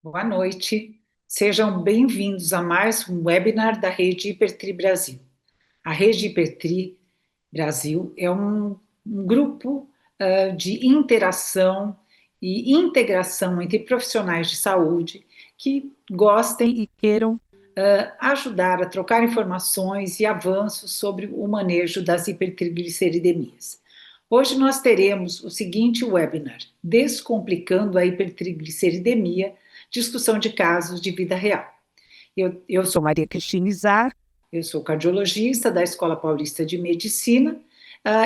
Boa noite. Sejam bem-vindos a mais um webinar da Rede Hipertri Brasil. A Rede Hipertri Brasil é um grupo de interação e integração entre profissionais de saúde que gostem e queiram ajudar a trocar informações e avanços sobre o manejo das hipertrigliceridemias. Hoje nós teremos o seguinte webinar: Descomplicando a hipertrigliceridemia, discussão de casos de vida real. Eu sou Maria Cristina Izar, eu sou cardiologista da Escola Paulista de Medicina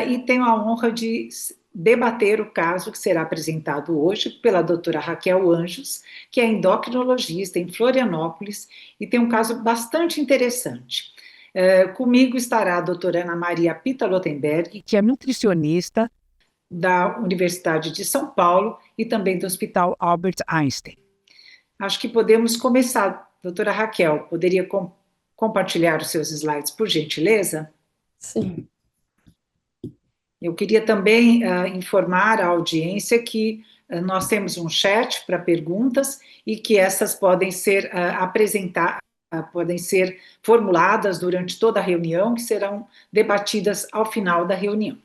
e tenho a honra de debater o caso que será apresentado hoje pela doutora Raquel Anjos, que é endocrinologista em Florianópolis e tem um caso bastante interessante. Comigo estará a doutora Ana Maria Pita-Lotenberg, que é nutricionista da Universidade de São Paulo e também do Hospital Albert Einstein. Acho que podemos começar. Doutora Raquel, poderia compartilhar os seus slides, por gentileza? Sim. Eu queria também informar a audiência que nós temos um chat para perguntas e que essas podem ser apresentadas, podem ser formuladas durante toda a reunião, que serão debatidas ao final da reunião.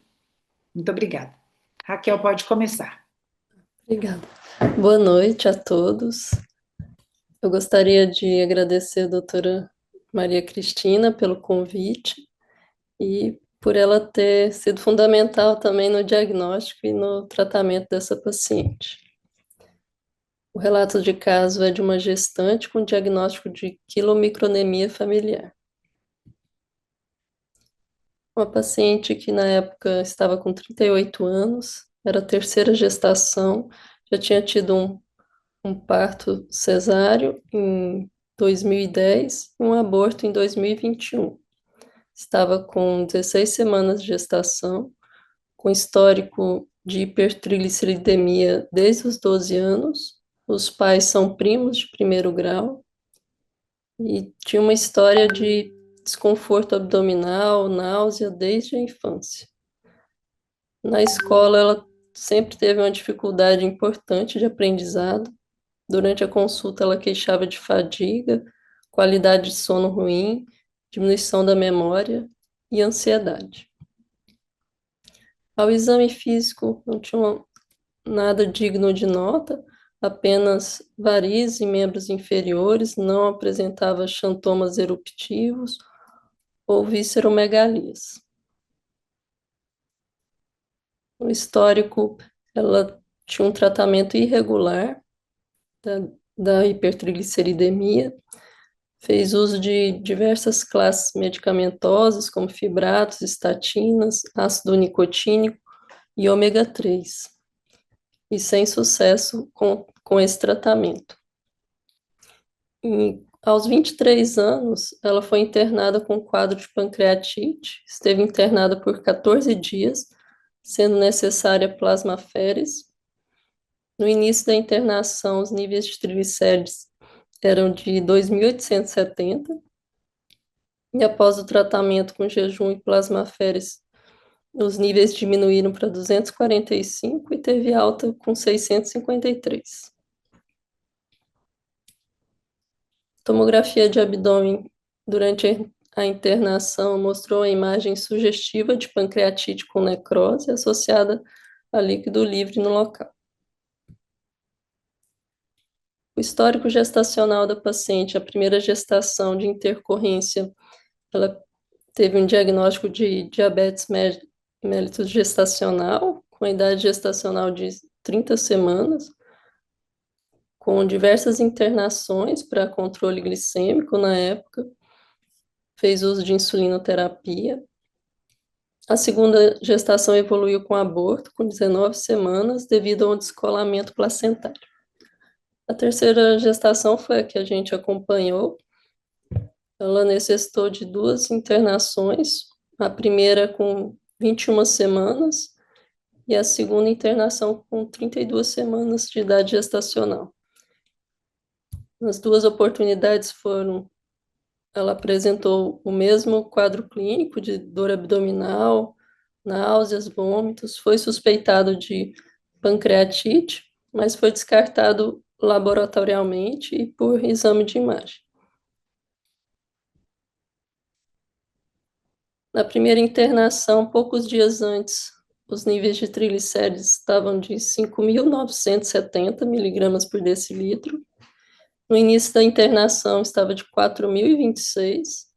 Muito obrigada. Raquel, pode começar. Obrigada. Boa noite a todos. Eu gostaria de agradecer a doutora Maria Cristina pelo convite e por ela ter sido fundamental também no diagnóstico e no tratamento dessa paciente. O relato de caso é de uma gestante com diagnóstico de quilomicronemia familiar. Uma paciente que na época estava com 38 anos, era a terceira gestação, já tinha tido um parto cesáreo em 2010 e um aborto em 2021. Estava com 16 semanas de gestação, com histórico de hipertrigliceridemia desde os 12 anos. Os pais são primos de primeiro grau e tinha uma história de desconforto abdominal, náusea desde a infância. Na escola, ela sempre teve uma dificuldade importante de aprendizado. Durante a consulta, ela queixava de fadiga, qualidade de sono ruim, diminuição da memória e ansiedade. Ao exame físico, não tinha nada digno de nota, apenas varizes em membros inferiores, não apresentava xantomas eruptivos ou visceromegalias. No histórico, ela tinha um tratamento irregular da hipertrigliceridemia, fez uso de diversas classes medicamentosas, como fibratos, estatinas, ácido nicotínico e ômega 3, e sem sucesso com esse tratamento. Aos 23 anos, ela foi internada com quadro de pancreatite, esteve internada por 14 dias, sendo necessária plasmaférese. No início da internação, os níveis de triglicérides eram de 2.870, e após o tratamento com jejum e plasmaférese, os níveis diminuíram para 245 e teve alta com 653. Tomografia de abdômen durante a internação mostrou a imagem sugestiva de pancreatite com necrose associada a líquido livre no local. O histórico gestacional da paciente, a primeira gestação de intercorrência, ela teve um diagnóstico de diabetes mellitus gestacional, com a idade gestacional de 30 semanas, com diversas internações para controle glicêmico na época, fez uso de insulinoterapia. A segunda gestação evoluiu com aborto, com 19 semanas, devido a um descolamento placentário. A terceira gestação foi a que a gente acompanhou. Ela necessitou de 2 internações, a primeira com 21 semanas e a segunda internação com 32 semanas de idade gestacional. As 2 oportunidades ela apresentou o mesmo quadro clínico de dor abdominal, náuseas, vômitos, foi suspeitado de pancreatite, mas foi descartado laboratorialmente e por exame de imagem. Na primeira internação, poucos dias antes, os níveis de triglicérides estavam de 5.970 miligramas por decilitro. No início da internação, estava de 4.026.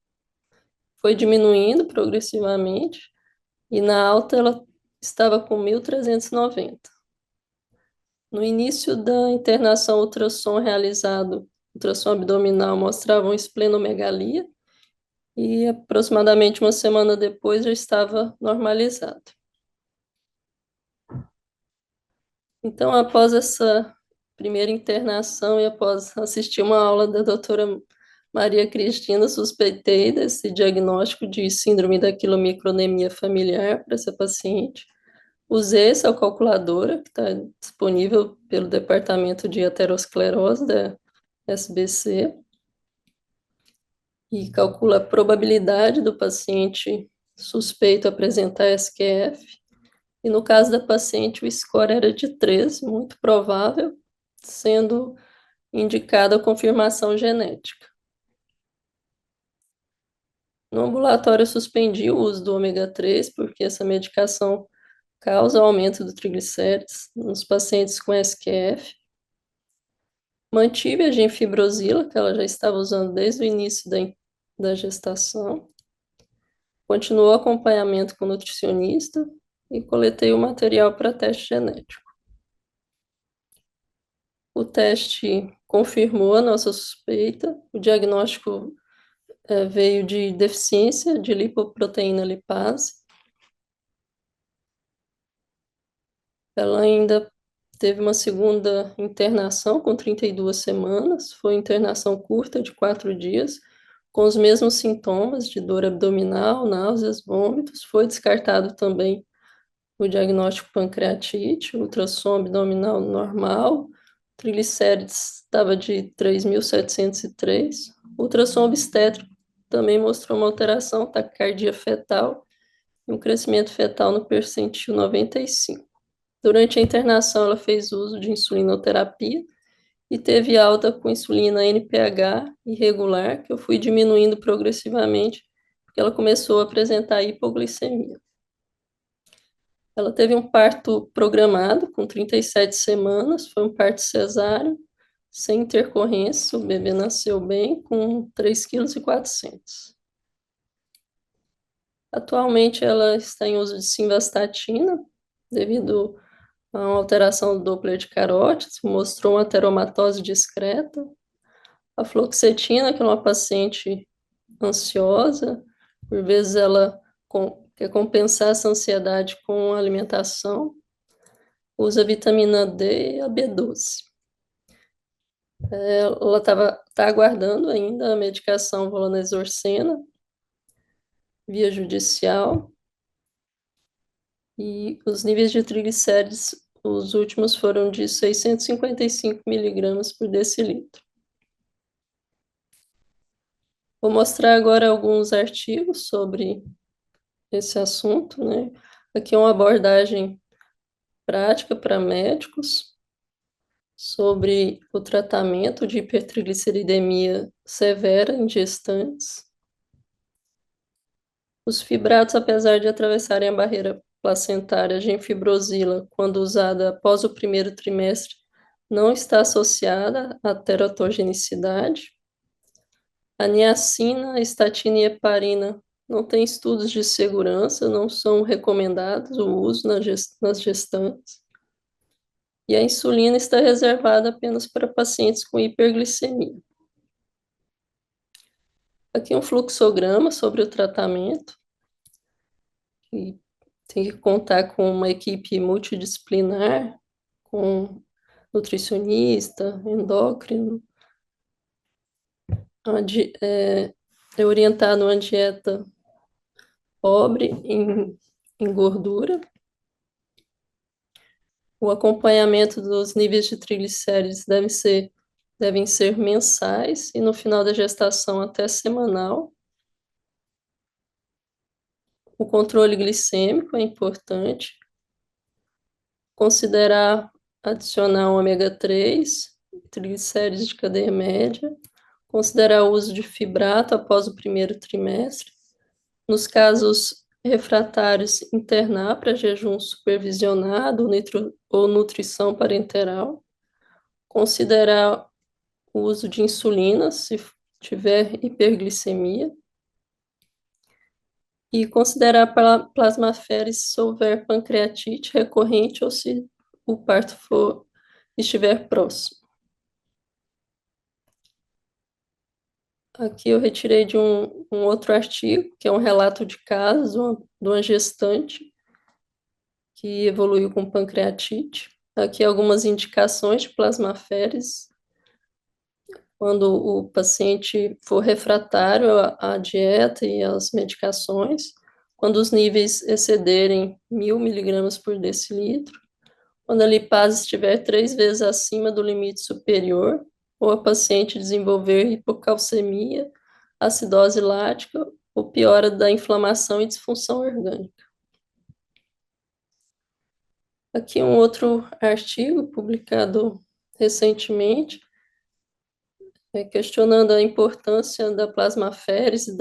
Foi diminuindo progressivamente, e na alta ela estava com 1.390. No início da internação, o ultrassom realizado, ultrassom abdominal, mostrava uma esplenomegalia, e aproximadamente uma semana depois já estava normalizado. Então, após essa primeira internação e após assistir uma aula da doutora Maria Cristina, suspeitei desse diagnóstico de síndrome da quilomicronemia familiar para essa paciente. Usei essa calculadora que está disponível pelo Departamento de Aterosclerose da SBC e calcula a probabilidade do paciente suspeito apresentar SQF. E no caso da paciente, o score era de 3, muito provável, sendo indicada a confirmação genética. No ambulatório, eu suspendi o uso do ômega 3, porque essa medicação causa aumento do triglicérides nos pacientes com SQF. Mantive a genfibrosila, que ela já estava usando desde o início da gestação. Continuou o acompanhamento com o nutricionista e coletei o material para teste genético. O teste confirmou a nossa suspeita. O diagnóstico veio de deficiência de lipoproteína lipase. Ela ainda teve uma segunda internação com 32 semanas. Foi internação curta de 4 dias, com os mesmos sintomas de dor abdominal, náuseas, vômitos. Foi descartado também o diagnóstico pancreatite, ultrassom abdominal normal, triglicérides estava de 3.703, ultrassom obstétrico também mostrou uma alteração, taquicardia fetal e um crescimento fetal no percentil 95. Durante a internação, ela fez uso de insulinoterapia e teve alta com insulina NPH irregular, que eu fui diminuindo progressivamente, porque ela começou a apresentar hipoglicemia. Ela teve um parto programado com 37 semanas, foi um parto cesáreo, sem intercorrência, o bebê nasceu bem, com 3,4 kg. Atualmente ela está em uso de simvastatina, devido a uma alteração do Doppler de carótides, mostrou uma ateromatose discreta. A fluoxetina, que é uma paciente ansiosa, por vezes ela quer compensar essa ansiedade com alimentação, usa vitamina D e a B12. Ela tá aguardando ainda a medicação volanesorcena via judicial, e os níveis de triglicérides, os últimos foram de 655 miligramas por decilitro. Vou mostrar agora alguns artigos sobre esse assunto, né? Aqui é uma abordagem prática para médicos sobre o tratamento de hipertrigliceridemia severa em gestantes. Os fibratos, apesar de atravessarem a barreira placentária, a genfibrosila, quando usada após o primeiro trimestre, não está associada à teratogenicidade. A niacina, a estatina e a heparina não têm estudos de segurança, não são recomendados o uso nas gestantes. E a insulina está reservada apenas para pacientes com hiperglicemia. Aqui um fluxograma sobre o tratamento, e tem que contar com uma equipe multidisciplinar, com nutricionista, endócrino, é orientado a uma dieta pobre em gordura. O acompanhamento dos níveis de triglicérides devem ser mensais e no final da gestação até semanal. O controle glicêmico é importante. Considerar adicionar o ômega 3, triglicérides de cadeia média, considerar o uso de fibrato após o primeiro trimestre. Nos casos refratários, internar para jejum supervisionado ou nutrição parenteral. Considerar o uso de insulina se tiver hiperglicemia. E considerar plasmaférese se houver pancreatite recorrente ou se o parto estiver próximo. Aqui eu retirei de um outro artigo, que é um relato de caso de uma gestante que evoluiu com pancreatite. Aqui algumas indicações de plasmaférese. Quando o paciente for refratário à dieta e às medicações, quando os níveis excederem 1.000 miligramas por decilitro, quando a lipase estiver 3 vezes acima do limite superior, ou a paciente desenvolver hipocalcemia, acidose lática ou piora da inflamação e disfunção orgânica. Aqui um outro artigo publicado recentemente, questionando a importância da plasmaférese,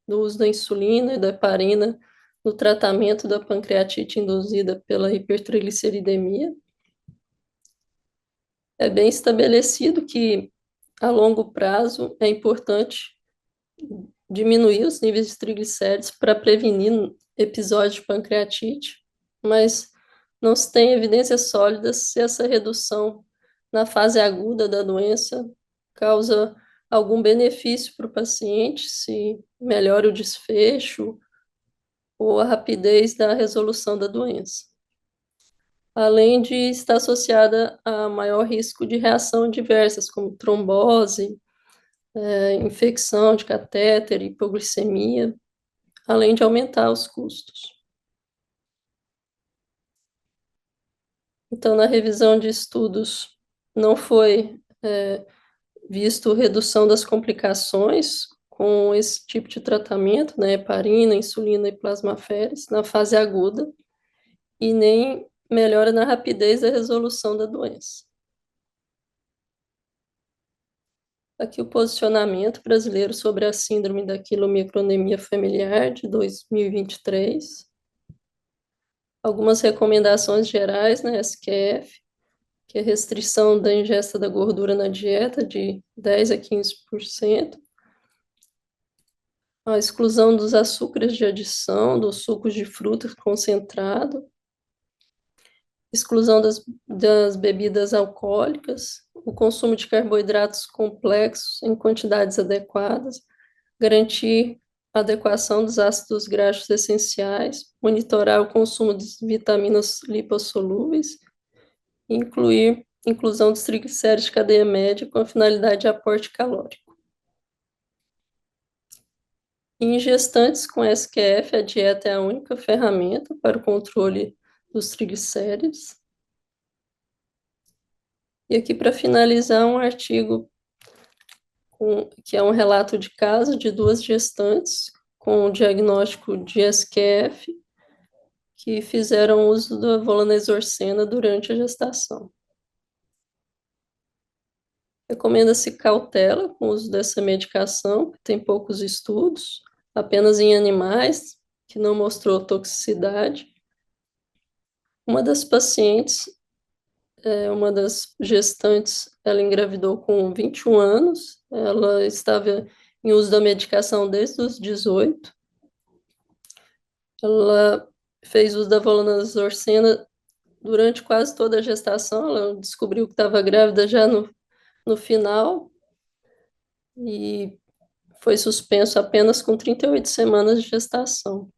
do uso da insulina e da heparina no tratamento da pancreatite induzida pela hipertrigliceridemia. É bem estabelecido que, a longo prazo, é importante diminuir os níveis de triglicéridos para prevenir episódios de pancreatite, mas não se tem evidências sólidas se essa redução na fase aguda da doença causa algum benefício para o paciente, se melhora o desfecho ou a rapidez da resolução da doença, além de estar associada a maior risco de reação diversas, como trombose, infecção de catéter, hipoglicemia, além de aumentar os custos. Então, na revisão de estudos, não foi visto redução das complicações com esse tipo de tratamento, né, heparina, insulina e plasmaférese, na fase aguda, e nem melhora na rapidez da resolução da doença. Aqui o posicionamento brasileiro sobre a síndrome da quilomicronemia familiar de 2023. Algumas recomendações gerais na SQF, que é restrição da ingesta da gordura na dieta de 10 a 15%, a exclusão dos açúcares de adição, dos sucos de fruta concentrado, exclusão das bebidas alcoólicas, o consumo de carboidratos complexos em quantidades adequadas, garantir a adequação dos ácidos graxos essenciais, monitorar o consumo de vitaminas lipossolúveis, inclusão dos triglicéridos de cadeia média com a finalidade de aporte calórico. Em gestantes com SQF, a dieta é a única ferramenta para o controle dos triglicéridos. E aqui, para finalizar, um artigo que é um relato de caso de 2 gestantes com diagnóstico de SQF que fizeram uso da volanesorcena durante a gestação. Recomenda-se cautela com o uso dessa medicação, que tem poucos estudos, apenas em animais, que não mostrou toxicidade. Uma das pacientes, uma das gestantes, ela engravidou com 21 anos, ela estava em uso da medicação desde os 18. Ela fez uso da volanesorcena durante quase toda a gestação, ela descobriu que estava grávida já no final, e foi suspenso apenas com 38 semanas de gestação.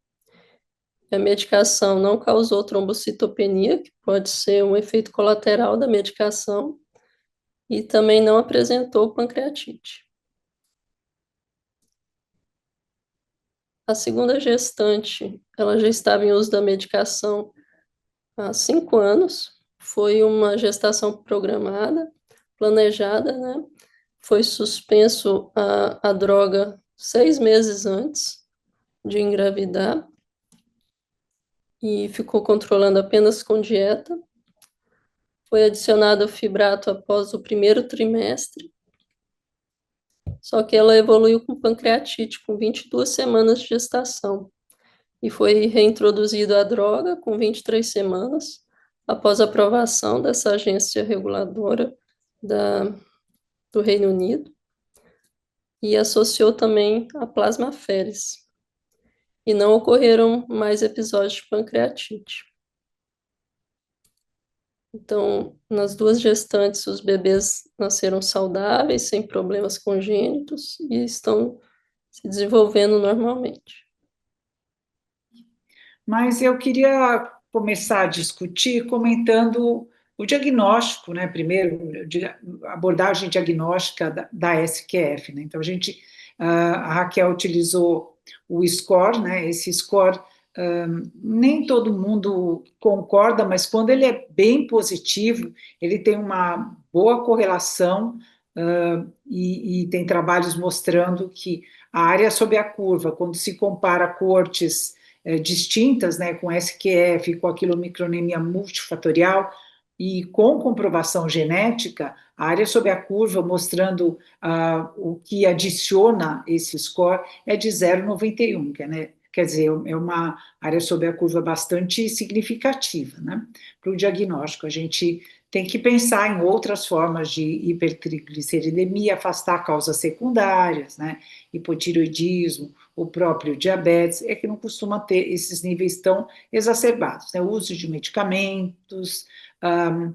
A medicação não causou trombocitopenia, que pode ser um efeito colateral da medicação, e também não apresentou pancreatite. A segunda gestante, ela já estava em uso da medicação há 5 anos, foi uma gestação programada, planejada, né? Foi suspenso a droga 6 meses antes de engravidar e ficou controlando apenas com dieta. Foi adicionado fibrato após o primeiro trimestre, só que ela evoluiu com pancreatite com 22 semanas de gestação e foi reintroduzido a droga com 23 semanas após a aprovação dessa agência reguladora da, do Reino Unido e associou também a plasmaféresis. E não ocorreram mais episódios de pancreatite. Então, nas duas gestantes, os bebês nasceram saudáveis, sem problemas congênitos e estão se desenvolvendo normalmente. Mas eu queria começar a discutir comentando o diagnóstico, né? Primeiro, a abordagem diagnóstica da SQF, né? Então, a Raquel utilizou o score, né? Esse score, nem todo mundo concorda, mas quando ele é bem positivo, ele tem uma boa correlação, e tem trabalhos mostrando que a área sob a curva, quando se compara coortes distintas, né, com SQF, com aquilomicronemia multifatorial e com comprovação genética, a área sob a curva mostrando o que adiciona esse score é de 0,91, né? Quer dizer, é uma área sob a curva bastante significativa, né? Para o diagnóstico, a gente tem que pensar em outras formas de hipertrigliceridemia, afastar causas secundárias, né? Hipotiroidismo, o próprio diabetes, é que não costuma ter esses níveis tão exacerbados, né? O uso de medicamentos, um,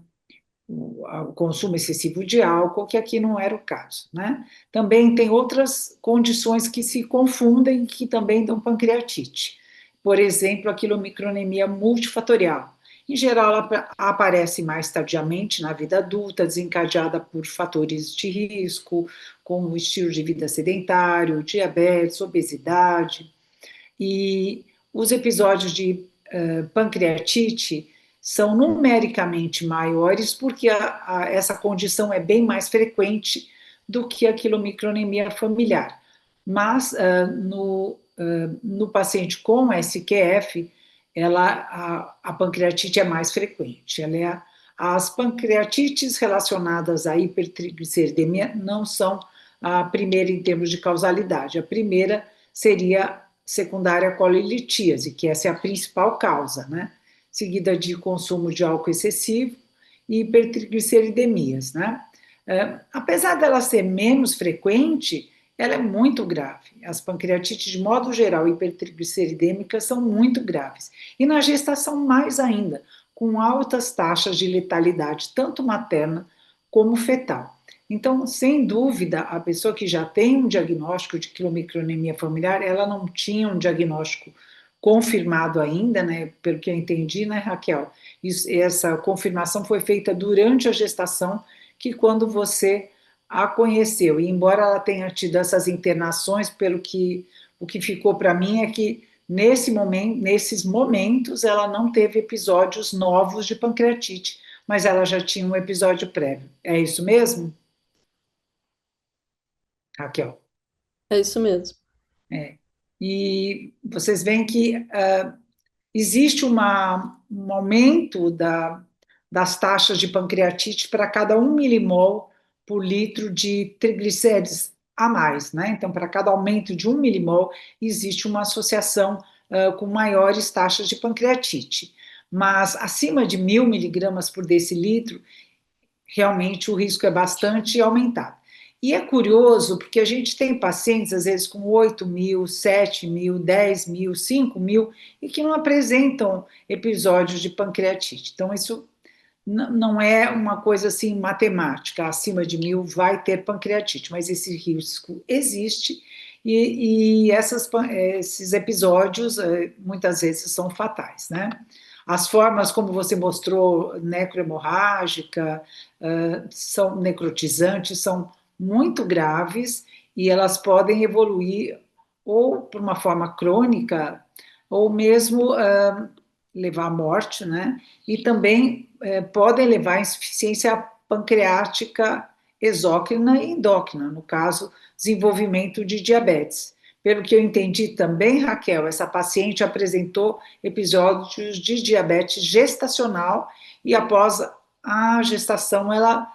o consumo excessivo de álcool, que aqui não era o caso, né? Também tem outras condições que se confundem, que também dão pancreatite. Por exemplo, a quilomicronemia multifatorial. Em geral, ela aparece mais tardiamente na vida adulta, desencadeada por fatores de risco, como o estilo de vida sedentário, diabetes, obesidade. E os episódios de pancreatite são numericamente maiores porque essa condição é bem mais frequente do que a quilomicronemia familiar. Mas no paciente com SQF, a pancreatite é mais frequente. As pancreatites relacionadas à hipertrigliceridemia não são a primeira em termos de causalidade. A primeira seria secundária colilitíase, que essa é a principal causa, né? Seguida de consumo de álcool excessivo e hipertrigliceridemias, né? Apesar dela ser menos frequente, ela é muito grave. As pancreatites, de modo geral, hipertrigliceridêmicas, são muito graves. E na gestação, mais ainda, com altas taxas de letalidade, tanto materna como fetal. Então, sem dúvida, a pessoa que já tem um diagnóstico de quilomicronemia familiar, ela não tinha um diagnóstico confirmado ainda, né? Pelo que eu entendi, né, Raquel? Essa confirmação foi feita durante a gestação, que quando você a conheceu. E embora ela tenha tido essas internações, o que ficou para mim é que nesses momentos ela não teve episódios novos de pancreatite, mas ela já tinha um episódio prévio. É isso mesmo, Raquel? É isso mesmo. É. E vocês veem que existe um aumento das taxas de pancreatite para cada 1 milimol por litro de triglicérides a mais, né? Então, para cada aumento de 1 milimol, existe uma associação com maiores taxas de pancreatite. Mas acima de 1.000 miligramas por decilitro, realmente o risco é bastante aumentado. E é curioso, porque a gente tem pacientes, às vezes, com 8.000, 7.000, 10.000, 5.000, e que não apresentam episódios de pancreatite. Então, isso não é uma coisa assim matemática, acima de 1.000 vai ter pancreatite, mas esse risco existe, esses episódios muitas vezes são fatais, né? As formas, como você mostrou, necrohemorrágica, são necrotizantes, são muito graves e elas podem evoluir ou por uma forma crônica ou mesmo levar à morte, né? E também podem levar à insuficiência pancreática exócrina e endócrina, no caso, desenvolvimento de diabetes. Pelo que eu entendi também, Raquel, essa paciente apresentou episódios de diabetes gestacional e após a gestação ela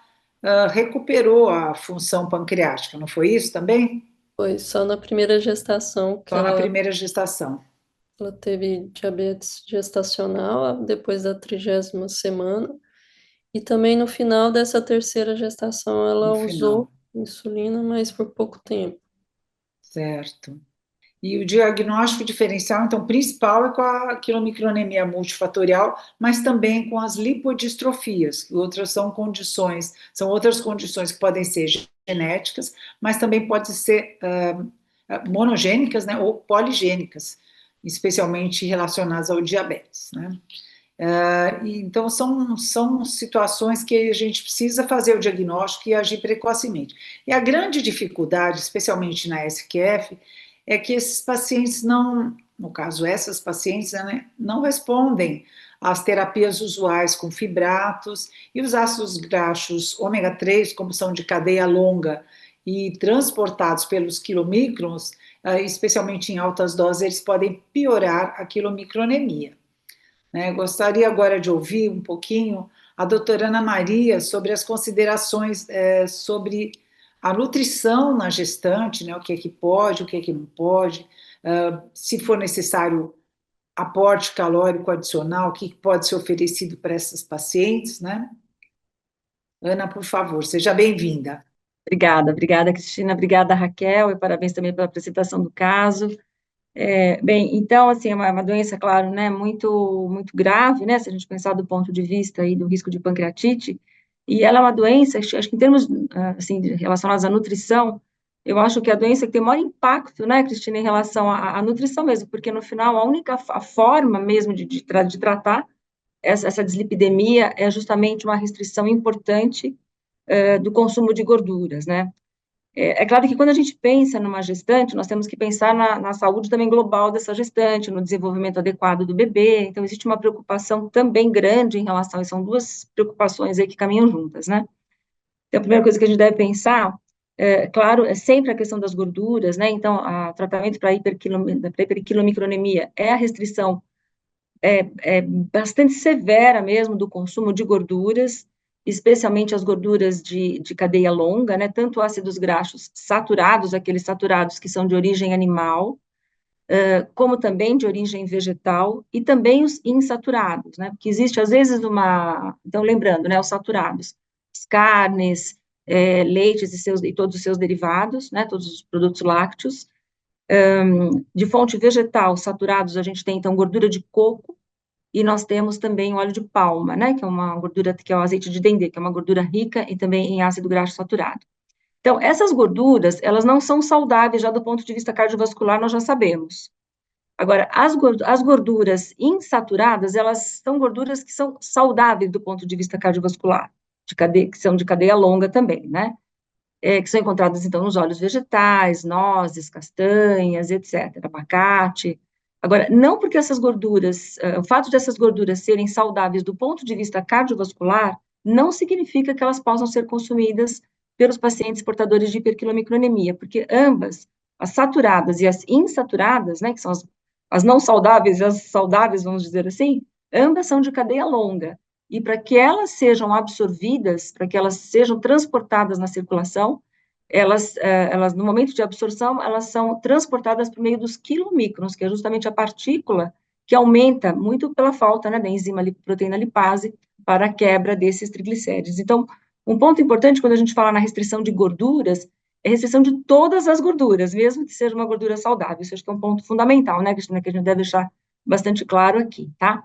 recuperou a função pancreática, não foi isso também? Foi só na primeira gestação que Só na primeira gestação, ela teve diabetes gestacional depois da 30ª semana. E também no final dessa terceira gestação no ela final, usou insulina, mas por pouco tempo. certo? E o diagnóstico diferencial, então, principal é com a quilomicronemia multifatorial, mas também com as lipodistrofias, que outras são outras condições que podem ser genéticas, mas também podem ser monogênicas, né, ou poligênicas, especialmente relacionadas ao diabetes, né? Então, são situações que a gente precisa fazer o diagnóstico e agir precocemente. E a grande dificuldade, especialmente na SQF, é que esses pacientes não, no caso, essas pacientes, né, não respondem às terapias usuais com fibratos e os ácidos graxos ômega 3, como são de cadeia longa e transportados pelos quilomicrons, especialmente em altas doses, eles podem piorar a quilomicronemia, né? Gostaria agora de ouvir um pouquinho a doutora Ana Maria sobre as considerações sobre a nutrição na gestante, né? O que é que pode, o que é que não pode, se for necessário aporte calórico adicional, o que pode ser oferecido para essas pacientes, né? Ana, por favor, seja bem-vinda. Obrigada, Cristina, obrigada, Raquel, e parabéns também pela apresentação do caso. Bem, então, assim, é uma doença, claro, né, muito grave, né, se a gente pensar do ponto de vista aí do risco de pancreatite, e ela é uma doença, acho que em termos, assim, relacionados à nutrição, eu acho que é a doença que tem maior impacto, né, Cristina, em relação à nutrição mesmo, porque no final a forma mesmo de tratar essa dislipidemia é justamente uma restrição importante do consumo de gorduras, né. É claro que quando a gente pensa numa gestante, nós temos que pensar na saúde também global dessa gestante, no desenvolvimento adequado do bebê, então existe uma preocupação também grande em relação, e são duas preocupações aí que caminham juntas, né? Então, a primeira coisa que a gente deve pensar, claro, é sempre a questão das gorduras, né? Então, o tratamento para hiperquilomicronemia é a restrição bastante severa mesmo do consumo de gorduras, especialmente as gorduras de cadeia longa, né, tanto ácidos graxos saturados, aqueles saturados que são de origem animal, como também de origem vegetal, e também os insaturados, né, porque existe às vezes então lembrando, né, os saturados, as carnes, leites e todos os seus derivados, né, todos os produtos lácteos, de fonte vegetal saturados, a gente tem então gordura de coco, e nós temos também o óleo de palma, né, que é uma gordura, que é o azeite de dendê, que é uma gordura rica e também em ácido graxo saturado. Então, essas gorduras, elas não são saudáveis já do ponto de vista cardiovascular, nós já sabemos. Agora, as gorduras insaturadas, elas são gorduras que são saudáveis do ponto de vista cardiovascular, que são de cadeia longa também, né? Que são encontradas, então, nos óleos vegetais, nozes, castanhas, etc., abacate. Agora, não porque essas gorduras, o fato dessas gorduras serem saudáveis do ponto de vista cardiovascular, não significa que elas possam ser consumidas pelos pacientes portadores de hiperquilomicronemia, porque ambas, as saturadas e as insaturadas, né, que são as não saudáveis e as saudáveis, vamos dizer assim, ambas são de cadeia longa. E para que elas sejam absorvidas, para que elas sejam transportadas na circulação, elas, no momento de absorção, elas são transportadas por meio dos quilomicrons, que é justamente a partícula que aumenta muito pela falta, né, da enzima proteína lipase para a quebra desses triglicérides. Então, um ponto importante quando a gente fala na restrição de gorduras, é restrição de todas as gorduras, mesmo que seja uma gordura saudável. Isso acho que é um ponto fundamental, né, Cristina, que a gente deve deixar bastante claro aqui, tá?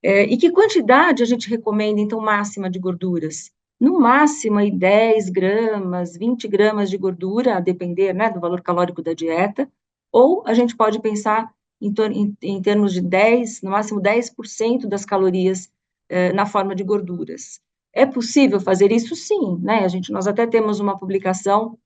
E que quantidade a gente recomenda, então, máxima de gorduras? No máximo, aí 10 gramas, 20 gramas de gordura, a depender, né, do valor calórico da dieta, ou a gente pode pensar em termos de 10, no máximo 10% das calorias na forma de gorduras. É possível fazer isso? Sim, né, nós até temos uma publicação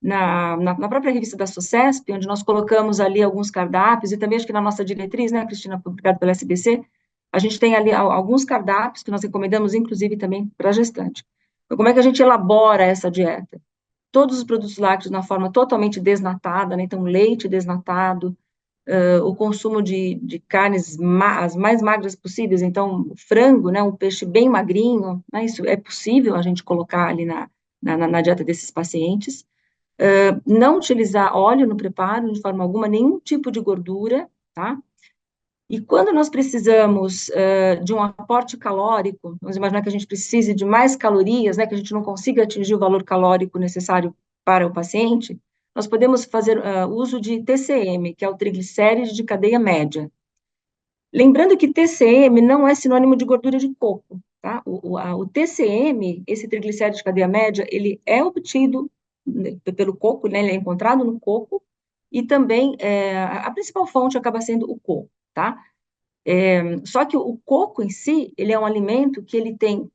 na própria revista da SOCESP, onde nós colocamos ali alguns cardápios, e também acho que na nossa diretriz, né, Cristina, publicado pela SBC, a gente tem ali alguns cardápios que nós recomendamos, inclusive, também para a gestante. Então, como é que a gente elabora essa dieta? Todos os produtos lácteos na forma totalmente desnatada, né, então leite desnatado, o consumo de carnes as mais magras possíveis, então, frango, né, um peixe bem magrinho, né, isso é possível a gente colocar ali na dieta desses pacientes. Não utilizar óleo no preparo, de forma alguma, nenhum tipo de gordura, tá? E quando nós precisamos de um aporte calórico, vamos imaginar que a gente precise de mais calorias, né, que a gente não consiga atingir o valor calórico necessário para o paciente, nós podemos fazer uso de TCM, que é o triglicéride de cadeia média. Lembrando que TCM não é sinônimo de gordura de coco, tá? O TCM, esse triglicéride de cadeia média, ele é obtido pelo coco, né, ele é encontrado no coco, e também a principal fonte acaba sendo o coco, tá? Só que o coco em si, ele é um alimento que ele tem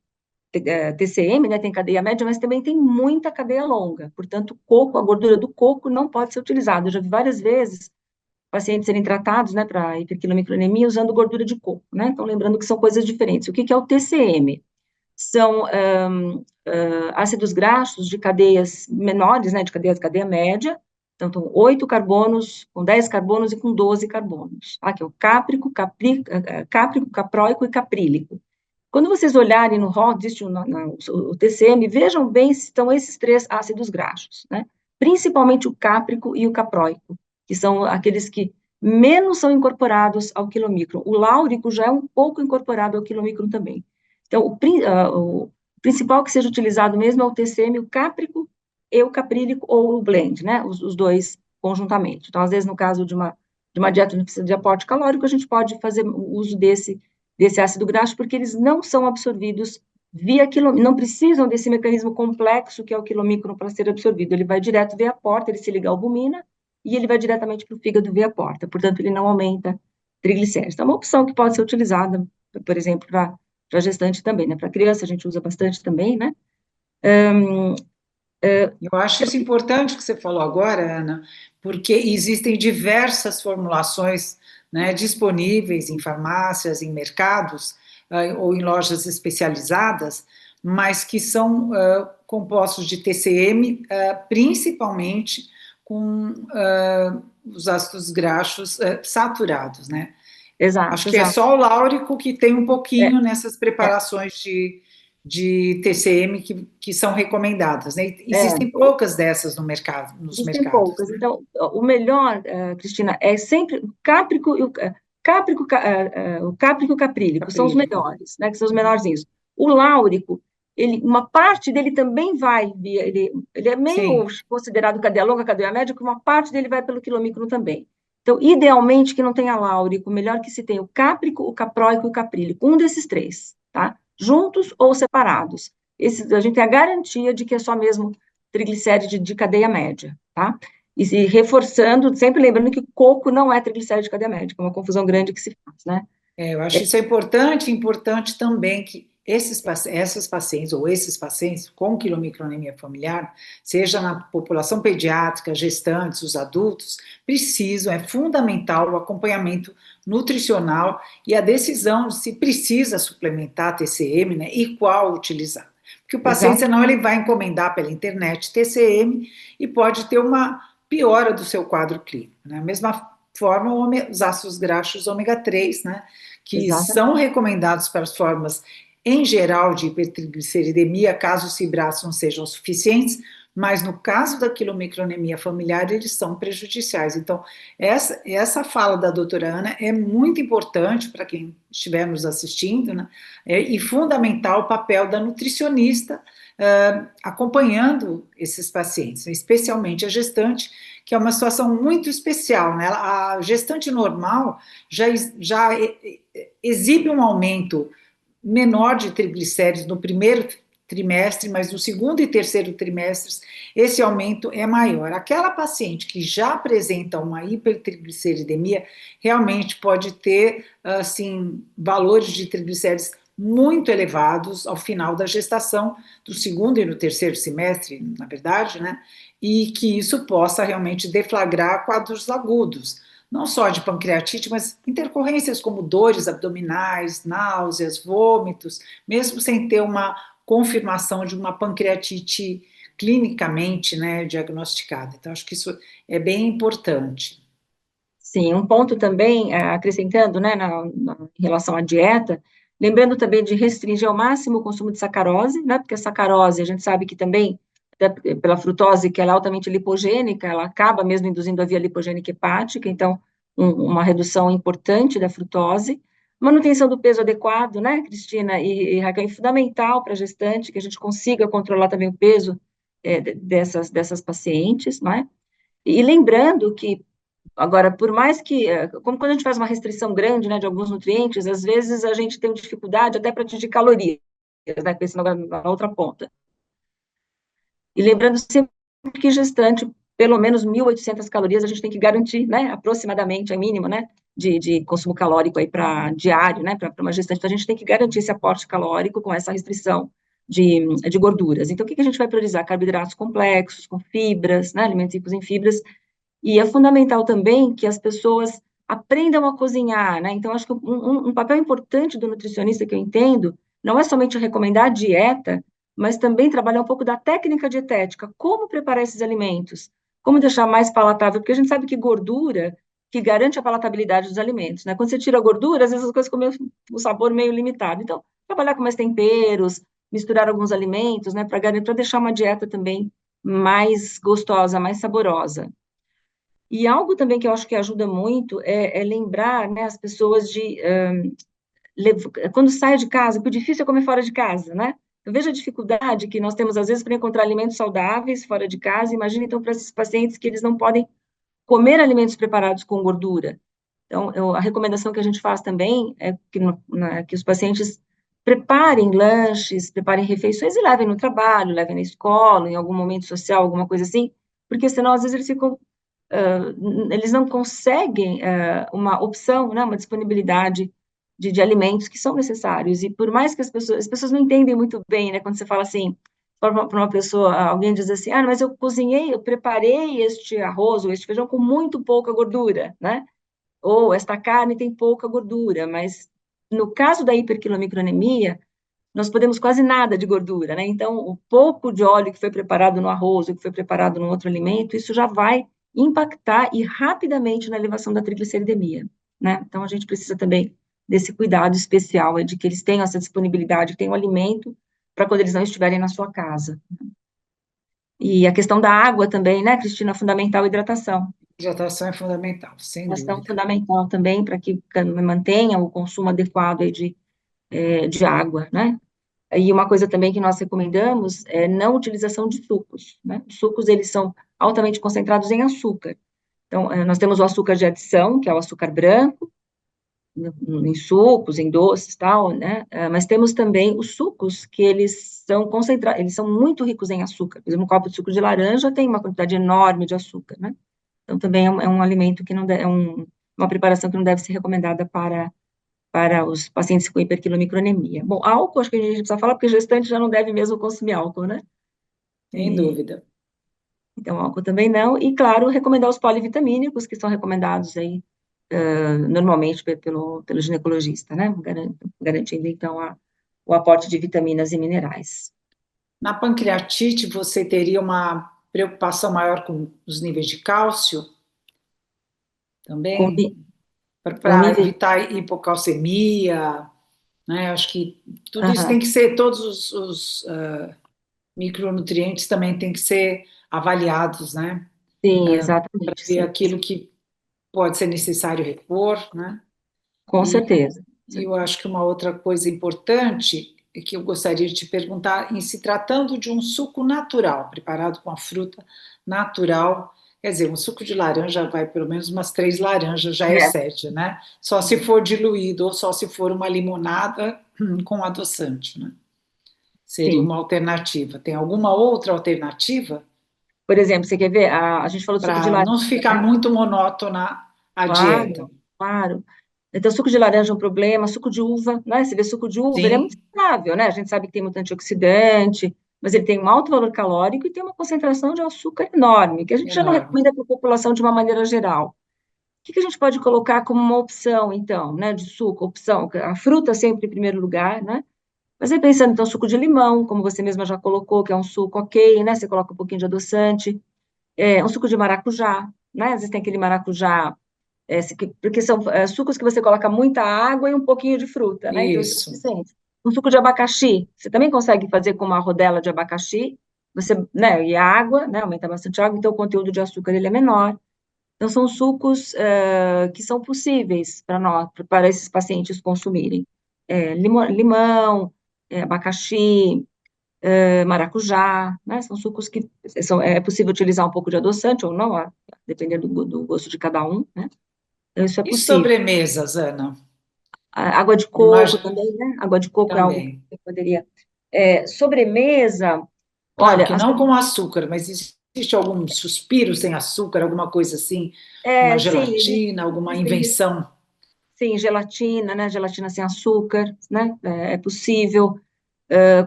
TCM, né, tem cadeia média, mas também tem muita cadeia longa. Portanto, o coco, a gordura do coco não pode ser utilizada. Eu já vi várias vezes pacientes serem tratados, né, para hiperquilomicronemia usando gordura de coco, né? Então, lembrando que são coisas diferentes. O que é o TCM? São ácidos graxos de cadeias menores, né, de cadeia média, então, com 8 carbonos, com 10 carbonos e com 12 carbonos. Aqui é o cáprico, capróico e caprílico. Quando vocês olharem no rótulo, o TCM, vejam bem se estão esses 3 ácidos graxos, né? Principalmente o cáprico e o capróico, que são aqueles que menos são incorporados ao quilomicron. O láurico já é um pouco incorporado ao quilomicron também. Então, o principal que seja utilizado mesmo é o TCM, o cáprico e o caprílico, ou o blend, né? Os dois conjuntamente. Então, às vezes, no caso de uma dieta que precisa de aporte calórico, a gente pode fazer o uso desse ácido graxo, porque eles não são absorvidos via quilomicron, não precisam desse mecanismo complexo que é o quilomicron para ser absorvido. Ele vai direto via porta, ele se liga à albumina, e ele vai diretamente para o fígado via porta. Portanto, ele não aumenta triglicéridos. Então, é uma opção que pode ser utilizada, por exemplo, para gestante também, né? Para criança a gente usa bastante também, né? Eu acho isso importante que você falou agora, Ana, porque existem diversas formulações, né, disponíveis em farmácias, em mercados, ou em lojas especializadas, mas que são compostos de TCM, principalmente com os ácidos graxos saturados, né? Acho Exato, que é exato. só o láurico que tem um É, pouquinho nessas é, preparações de TCM que são recomendadas, né? é. Existem poucas dessas no mercado, nos Existem mercados, poucas. né? Então, o melhor, Cristina, é sempre o cáprico e o cáprico e o caprílico, são os Acrílico. melhores, né, que são os menorzinhos. O láurico, uma parte dele também vai via, ele é meio Sim, considerado cadeia longa, cadeia média, que uma parte dele vai pelo quilomicron também. Então, idealmente que não tenha láurico, melhor que se tenha o cáprico, o capróico e o caprílico, um desses 3, tá? Juntos ou separados. A gente tem a garantia de que é só mesmo triglicéride de cadeia média, tá? E reforçando, sempre lembrando que coco não é triglicéride de cadeia média, é uma confusão grande que se faz, né? eu acho isso importante também que essas pacientes ou esses pacientes com quilomicronemia familiar, seja na população pediátrica, gestantes, os adultos, precisam, é fundamental o acompanhamento nutricional e a decisão de se precisa suplementar TCM, né, e qual utilizar. Porque o paciente, Exato, senão ele vai encomendar pela internet TCM e pode ter uma piora do seu quadro clínico, né? A mesma forma os ácidos graxos ômega 3, né, que são exatamente. recomendados para as formas em geral de hipertrigliceridemia, caso os fibratos não sejam suficientes, mas no caso da quilomicronemia familiar, eles são prejudiciais. Então, essa fala da doutora Ana é muito importante para quem estiver nos assistindo, né? E fundamental o papel da nutricionista acompanhando esses pacientes, especialmente a gestante, que é uma situação muito especial, né? A gestante normal já exibe um aumento menor de triglicéridos no primeiro trimestre, mas no segundo e terceiro trimestres esse aumento é maior. Aquela paciente que já apresenta uma hipertrigliceridemia realmente pode ter assim valores de triglicéridos muito elevados ao final da gestação, do segundo e no terceiro semestre, na verdade, né? E que isso possa realmente deflagrar quadros agudos, não só de pancreatite, mas intercorrências como dores abdominais, náuseas, vômitos, mesmo sem ter uma confirmação de uma pancreatite clinicamente, né, diagnosticada. Então, acho que isso é bem importante. Sim, um ponto também, acrescentando, né, em relação à dieta, lembrando também de restringir ao máximo o consumo de sacarose, né, porque a sacarose, a gente sabe que também, pela frutose, que ela é altamente lipogênica, ela acaba mesmo induzindo a via lipogênica hepática, então, uma redução importante da frutose. Manutenção do peso adequado, né, Cristina e Raquel, é fundamental para a gestante, que a gente consiga controlar também o peso dessas pacientes, né, e lembrando que agora, por mais que, como quando a gente faz uma restrição grande, né, de alguns nutrientes, às vezes a gente tem dificuldade até para atingir calorias, né, pensando agora na outra ponta. E lembrando sempre que gestante, pelo menos 1.800 calorias a gente tem que garantir, né, aproximadamente, é mínimo, né, de consumo calórico aí para diário, né, para uma gestante. Então, a gente tem que garantir esse aporte calórico com essa restrição de gorduras. Então, o que a gente vai priorizar? Carboidratos complexos, com fibras, né, alimentos ricos em fibras, e é fundamental também que as pessoas aprendam a cozinhar, né? Então, acho que um papel importante do nutricionista que eu entendo não é somente recomendar a dieta, mas também trabalhar um pouco da técnica dietética, como preparar esses alimentos, como deixar mais palatável, porque a gente sabe que gordura que garante a palatabilidade dos alimentos, né? Quando você tira a gordura, às vezes as coisas comem o sabor meio limitado. Então, trabalhar com mais temperos, misturar alguns alimentos, né, para deixar uma dieta também mais gostosa, mais saborosa. E algo também que eu acho que ajuda muito é lembrar, né, as pessoas quando sai de casa, que o difícil é comer fora de casa, né? Eu vejo a dificuldade que nós temos, às vezes, para encontrar alimentos saudáveis fora de casa. Imagina, então, para esses pacientes que eles não podem comer alimentos preparados com gordura. Então, a recomendação que a gente faz também é que os pacientes preparem lanches, preparem refeições e levem no trabalho, levem na escola, em algum momento social, alguma coisa assim, porque senão, às vezes, eles não conseguem uma opção, né, uma disponibilidade de alimentos que são necessários, e por mais que as pessoas não entendem muito bem, né, quando você fala assim, para uma pessoa, alguém diz assim, mas eu cozinhei, eu preparei este arroz ou este feijão com muito pouca gordura, né, ou esta carne tem pouca gordura, mas no caso da hiperquilomicronemia, nós podemos quase nada de gordura, né? Então, o pouco de óleo que foi preparado no arroz, ou que foi preparado no outro alimento, isso já vai impactar e rapidamente na elevação da trigliceridemia, né? Então, a gente precisa também desse cuidado especial, de que eles tenham essa disponibilidade, tenham alimento para quando eles não estiverem na sua casa. E a questão da água também, né, Cristina, fundamental, hidratação. Hidratação é fundamental, sem Hidratação dúvida. fundamental também para que mantenha o consumo adequado aí de água, né? E uma coisa também que nós recomendamos é não utilização de sucos, né? Os sucos, eles são altamente concentrados em açúcar. Então, nós temos o açúcar de adição, que é o açúcar branco, em sucos, em doces, tal, né? Mas temos também os sucos, que eles são concentrados, eles são muito ricos em açúcar. Por exemplo, um copo de suco de laranja tem uma quantidade enorme de açúcar, né? Então, também é um alimento que não deve, uma preparação que não deve ser recomendada para os pacientes com hiperquilomicronemia. Bom, álcool, acho que a gente precisa falar, porque gestante já não deve mesmo consumir álcool, né? Sem dúvida. Então, álcool também não. E, claro, recomendar os polivitamínicos, que são recomendados aí, normalmente pelo ginecologista, né? Garantindo, então, o aporte de vitaminas e minerais. Na pancreatite, você teria uma preocupação maior com os níveis de cálcio Com, também, com para nível... evitar hipocalcemia, né? Acho que tudo isso tem Aham. que ser, todos os micronutrientes também têm que ser avaliados, né? Sim, Para exatamente, ver sim. aquilo que pode ser necessário repor, né? Com E certeza. eu acho que uma outra coisa importante que eu gostaria de te perguntar, em se tratando de um suco natural, preparado com a fruta natural, quer dizer, um suco de laranja vai pelo menos umas 3 laranjas, já É. excede, né? Só se for diluído ou só se for uma limonada com adoçante, né? Seria Sim. uma alternativa. Tem alguma outra alternativa Por exemplo, você quer ver? A gente falou do suco de para laranja, não ficar né? muito monótona a dieta? Claro, claro. Então, suco de laranja é um problema, suco de uva, né? Você vê suco de uva, ele é muito Sim, saudável, né? A gente sabe que tem muito antioxidante, mas ele tem um alto valor calórico e tem uma concentração de açúcar enorme, que a gente já não enorme. recomenda para a população de uma maneira geral. O que a gente pode colocar como uma opção, então, né, de suco? Opção, a fruta sempre em primeiro lugar, né? Mas aí pensando, então, suco de limão, como você mesma já colocou, que é um suco ok, né? Você coloca um pouquinho de adoçante. Um suco de maracujá, né? Às vezes tem aquele maracujá Porque são sucos que você coloca muita água e um pouquinho de fruta, né? Então, isso é Isso. suficiente. Um suco de abacaxi, você também consegue fazer com uma rodela de abacaxi, você, né, e a água, né, aumenta bastante a água, então o conteúdo de açúcar ele é menor. Então, são sucos que são possíveis para nós, para esses pacientes consumirem. Limão, abacaxi, maracujá, né? São sucos que é possível utilizar um pouco de adoçante ou não, dependendo do gosto de cada um, né? Então, isso é E possível. sobremesas, Ana? Água de coco Imagina, também, né? Água de coco é algo que também. você poderia. Sobremesa, Claro olha, que não com açúcar, mas existe algum suspiro sem açúcar, alguma coisa assim? Uma sim, gelatina, alguma existem, invenção? sim, gelatina, né? Gelatina sem açúcar, né? É possível.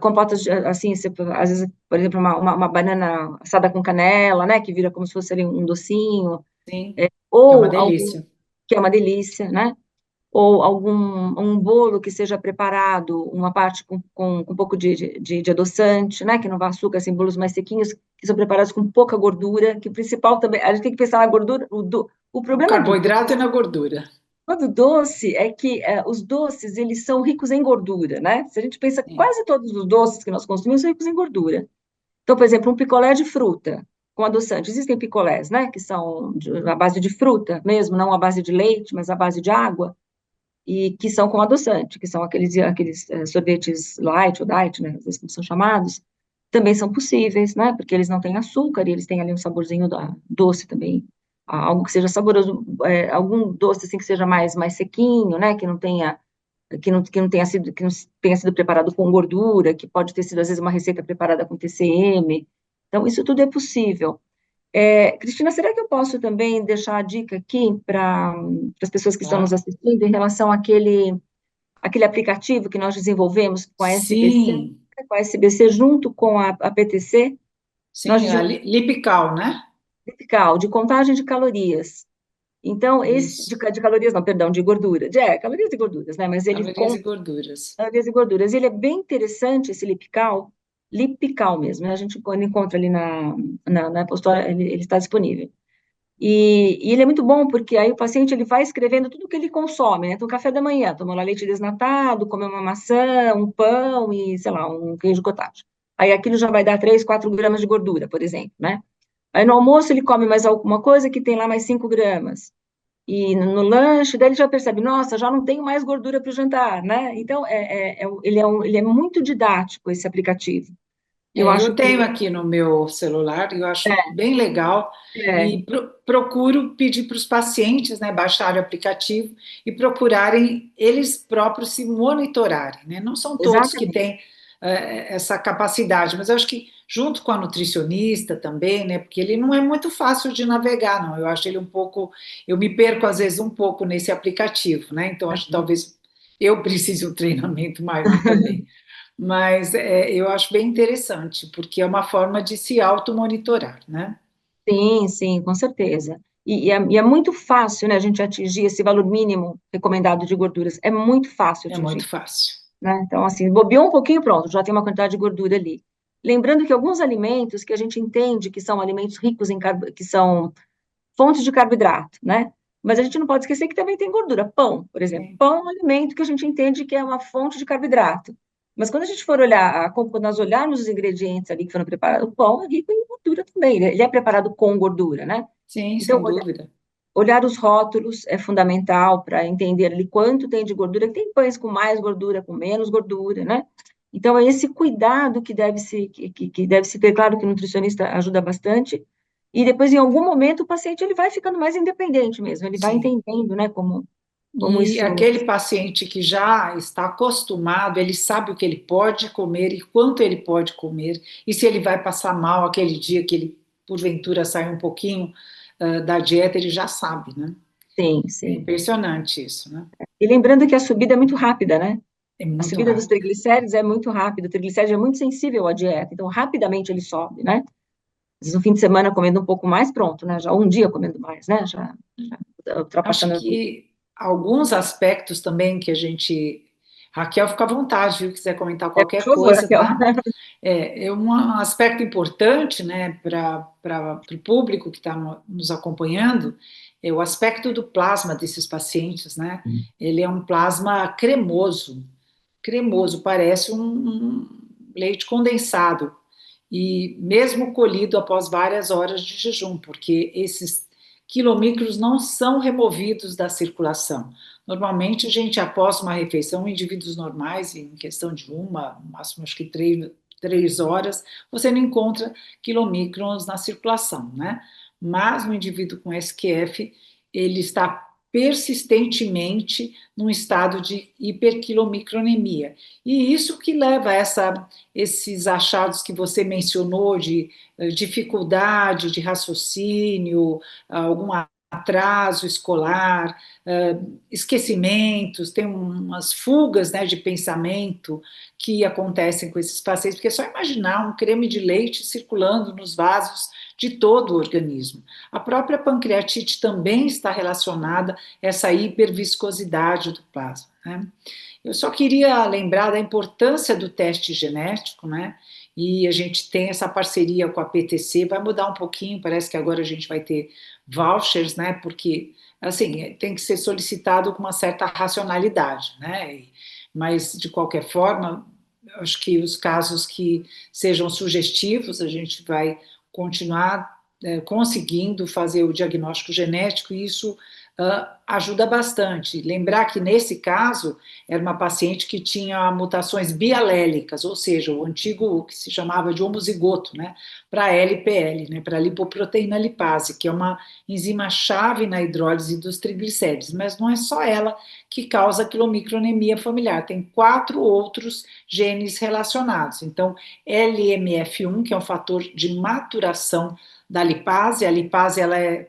Compotas, assim, às vezes, por exemplo, uma banana assada com canela, né? Que vira como se fosse ali um docinho, Sim, é uma ou algum, delícia. que é uma delícia, né? Ou um bolo que seja preparado, uma parte com um pouco de adoçante, né, que não vá açúcar, assim, bolos mais sequinhos, que são preparados com pouca gordura, que o principal também, a gente tem que pensar na gordura, o O problema carboidrato é na gordura. do doce é que os doces, eles são ricos em gordura, né, se a gente pensa, Sim, quase todos os doces que nós consumimos são ricos em gordura. Então, por exemplo, um picolé de fruta com adoçante, existem picolés, né, que são à base de fruta mesmo, não à base de leite, mas à base de água, e que são com adoçante, que são aqueles sorvetes light ou diet, né, às vezes como são chamados, também são possíveis, né, porque eles não têm açúcar e eles têm ali um saborzinho doce também, algo que seja saboroso, algum doce assim que seja mais sequinho, né, que não tenha sido preparado com gordura, que pode ter sido às vezes uma receita preparada com TCM. Então, isso tudo é possível. Cristina, será que eu posso também deixar a dica aqui para as pessoas que estão nos tá? assistindo em relação àquele aplicativo que nós desenvolvemos Sim, com a SBC junto com a PTC? Nós sim, a desenvolvemos Lipical, né? de contagem de calorias. Então, esse Isso, de calorias, não, perdão, de gordura. Calorias e gorduras, né? Mas ele calorias e conta gorduras. calorias e gorduras. Ele é bem interessante, esse Lipical mesmo, né? A gente quando encontra ali na Apple Store, ele está disponível. E ele é muito bom porque aí o paciente ele vai escrevendo tudo que ele consome, né? Então, café da manhã, tomou lá leite desnatado, comeu uma maçã, um pão e, sei lá, um queijo cottage. Aí aquilo já vai dar 3, 4 gramas de gordura, por exemplo, né? Aí no almoço ele come mais alguma coisa que tem lá mais 5 gramas. E no lanche, daí ele já percebe, nossa, já não tenho mais gordura para o jantar, né? Então, ele é muito didático, esse aplicativo. Eu acho Eu que tenho aqui no meu celular, eu acho bem legal, é, e procuro pedir para os pacientes, né, baixarem o aplicativo e procurarem eles próprios se monitorarem, né? Não são todos que exatamente. têm essa capacidade, mas eu acho que junto com a nutricionista também, né, porque ele não é muito fácil de navegar, não. Eu acho ele um pouco, eu me perco às vezes um pouco nesse aplicativo, né? Então acho que talvez eu precise de um treinamento maior também. Mas eu acho bem interessante, porque é uma forma de se automonitorar, né? Sim, sim, com certeza. E é muito fácil, né, a gente atingir esse valor mínimo recomendado de gorduras. É muito fácil É muito atingir, fácil. né? Então, assim, bobeou um pouquinho, pronto, já tem uma quantidade de gordura ali. Lembrando que alguns alimentos que a gente entende que são alimentos ricos que são fontes de carboidrato, né? Mas a gente não pode esquecer que também tem gordura. Pão, por exemplo. Sim, Pão é um alimento que a gente entende que é uma fonte de carboidrato. Mas quando a gente for olhar, quando nós olharmos os ingredientes ali que foram preparados, o pão é rico em gordura também. Ele é preparado com gordura, né? sim, Então, sem dúvida. olhar os rótulos é fundamental para entender ali quanto tem de gordura. Tem pães com mais gordura, com menos gordura, né? Então, é esse cuidado que deve se ter. Claro que o nutricionista ajuda bastante. E depois, em algum momento, o paciente ele vai ficando mais independente mesmo. Ele vai Sim. entendendo, né, como E isso. aquele paciente que já está acostumado, ele sabe o que ele pode comer e quanto ele pode comer, e se ele vai passar mal aquele dia que ele, porventura, sai um pouquinho da dieta, ele já sabe, né? Sim, É sim. impressionante isso, né? E lembrando que a subida é muito rápida, né? É A muito subida dos rápido. triglicéridos é muito rápida. O triglicérido é muito sensível à dieta, então rapidamente ele sobe, né? Às vezes no fim de semana comendo um pouco mais, pronto, né? Já um dia comendo mais, né? Já Acho ultrapassando. que alguns aspectos também que a gente Raquel, fica à vontade, viu? Quiser comentar É, por qualquer favor, coisa, Raquel. tá? É um aspecto importante, né, para o público que está nos acompanhando, é o aspecto do plasma desses pacientes, né? Ele é um plasma cremoso, cremoso, parece um leite condensado, e mesmo colhido após várias horas de jejum, porque esses quilomicros não são removidos da circulação. Normalmente, a gente, após uma refeição, indivíduos normais, em questão de uma, máximo acho que 3 horas, você não encontra quilomicrons na circulação, né? Mas no indivíduo com SQF, ele está persistentemente num estado de hiperquilomicronemia. E isso que leva a esses achados que você mencionou de dificuldade de raciocínio, algum atraso escolar, esquecimentos, tem umas fugas, né, de pensamento que acontecem com esses pacientes, porque é só imaginar um creme de leite circulando nos vasos de todo o organismo. A própria pancreatite também está relacionada a essa hiperviscosidade do plasma, né? Eu só queria lembrar da importância do teste genético, né? E a gente tem essa parceria com a PTC, vai mudar um pouquinho, parece que agora a gente vai ter vouchers, né? Porque, assim, tem que ser solicitado com uma certa racionalidade, né? Mas, de qualquer forma, acho que os casos que sejam sugestivos, a gente vai continuar conseguindo fazer o diagnóstico genético, e isso ajuda bastante. Lembrar que, nesse caso, era uma paciente que tinha mutações bialélicas, ou seja, o antigo que se chamava de homozigoto, né, para LPL, né, para lipoproteína lipase, que é uma enzima-chave na hidrólise dos triglicéridos, mas não é só ela que causa quilomicronemia familiar, tem 4 outros genes relacionados. Então, LMF1, que é um fator de maturação da lipase, a lipase,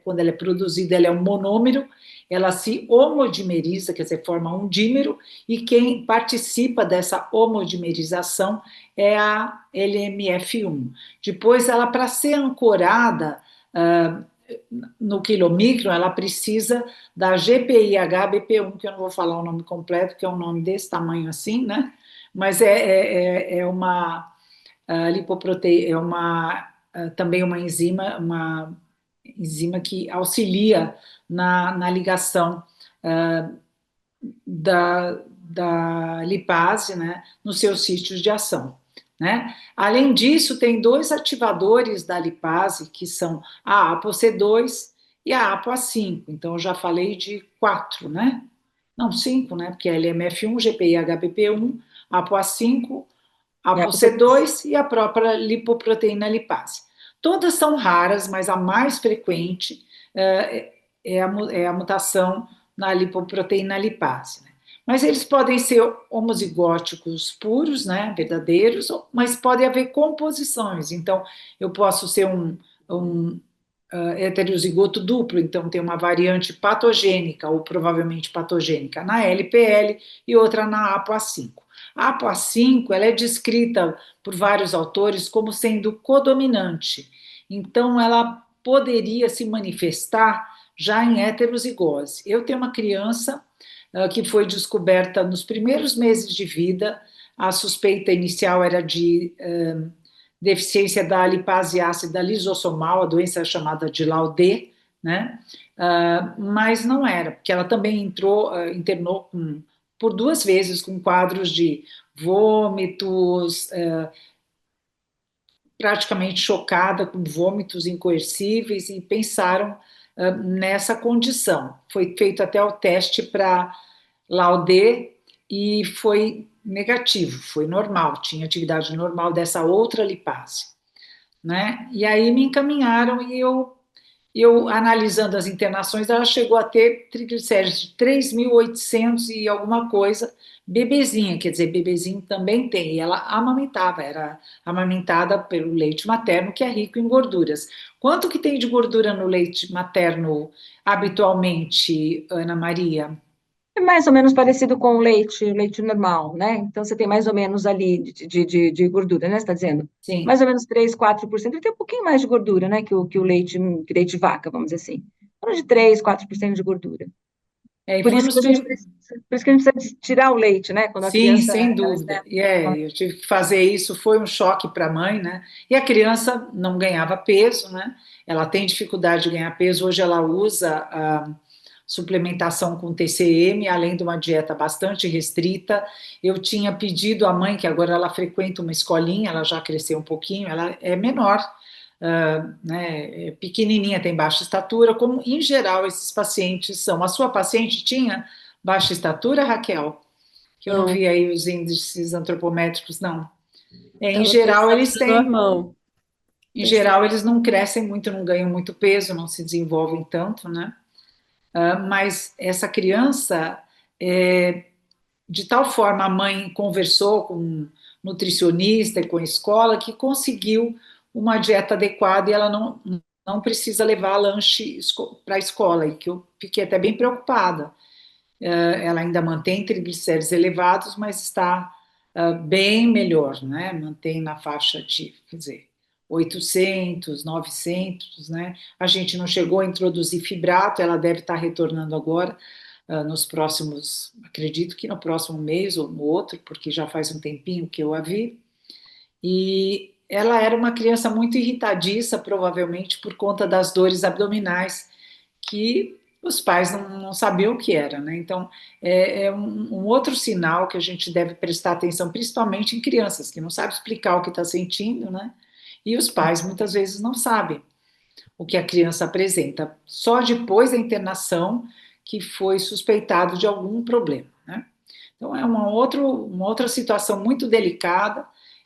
quando ela é produzida, ela é um monômero, ela se homodimeriza, quer dizer, forma um dímero, e quem participa dessa homodimerização é a LMF1. Depois, ela, para ser ancorada no quilomicron, ela precisa da GPIH-BP1, que eu não vou falar o nome completo, que é um nome desse tamanho assim, né? Mas é uma lipoproteína, é também uma enzima que auxilia na ligação da lipase, né, nos seus sítios de ação, né? Além disso, tem 2 ativadores da lipase, que são a ApoC2 e a ApoA5. Então, eu já falei de 4, né? Não, 5, né? Porque é LMF1, GPI-HBP1, ApoA5, É, você... ApoC2 e a própria lipoproteína lipase. Todas são raras, mas a mais frequente é a mutação na lipoproteína lipase, né? Mas eles podem ser homozigóticos puros, né, verdadeiros, mas pode haver composições. Então, eu posso ser um heterozigoto duplo, então tem uma variante patogênica, ou provavelmente patogênica, na LPL e outra na ApoA5. A ApoA5 ela é descrita por vários autores como sendo codominante, então ela poderia se manifestar já em heterozigose. Eu tenho uma criança que foi descoberta nos primeiros meses de vida, a suspeita inicial era de deficiência da lipase ácida lisossomal, a doença chamada de Laudet, né? Mas não era, porque ela também internou por 2 vezes com quadros de vômitos, praticamente chocada, com vômitos incoercíveis, e pensaram nessa condição. Foi feito até o teste para Laudet e foi negativo, foi normal, tinha atividade normal dessa outra lipase, né? E aí me encaminharam e eu analisando as internações, ela chegou a ter triglicéridos de 3.800 e alguma coisa, bebezinha, quer dizer, bebezinho também tem, e ela amamentava, era amamentada pelo leite materno, que é rico em gorduras. Quanto que tem de gordura no leite materno habitualmente, Ana Maria? É mais ou menos parecido com o leite normal, né? Então, você tem mais ou menos ali de gordura, né? Você está dizendo? Sim. Mais ou menos 3, 4%. Ele tem um pouquinho mais de gordura, né? Que o leite de vaca, vamos dizer assim. Em torno de 3, 4% de gordura. E Por foi isso nos, que a gente precisa. Por isso que a gente precisa tirar o leite, né? Quando a Sim, criança sem ela dúvida. está. E eu tive que fazer isso, foi um choque para a mãe, né? E a criança não ganhava peso, né? Ela tem dificuldade de ganhar peso, hoje ela usa a suplementação com TCM, além de uma dieta bastante restrita. Eu tinha pedido à mãe, que agora ela frequenta uma escolinha, ela já cresceu um pouquinho, ela é menor, né? É pequenininha, tem baixa estatura, como em geral esses pacientes são. A sua paciente tinha baixa estatura, Raquel? Que eu não Não, vi aí os índices antropométricos, não. Em ela tem geral, eles estatura têm, normal. em Tem estatura. geral, eles não crescem muito, não ganham muito peso, não se desenvolvem tanto, né? Mas essa criança, de tal forma, a mãe conversou com um nutricionista e com a escola que conseguiu uma dieta adequada e ela não precisa levar lanche para a escola, e que eu fiquei até bem preocupada. Ela ainda mantém triglicéridos elevados, mas está bem melhor, né? Mantém na faixa de, quer dizer, 800, 900, né? A gente não chegou a introduzir fibrato, ela deve estar retornando agora, nos próximos, acredito que no próximo mês ou no outro, porque já faz um tempinho que eu a vi. E ela era uma criança muito irritadiça, provavelmente por conta das dores abdominais, que os pais não sabiam o que era, né? Então, é um outro sinal que a gente deve prestar atenção, principalmente em crianças, que não sabem explicar o que está sentindo, né? E os pais muitas vezes não sabem o que a criança apresenta, só depois da internação que foi suspeitado de algum problema, né? Então, é uma outra situação muito delicada,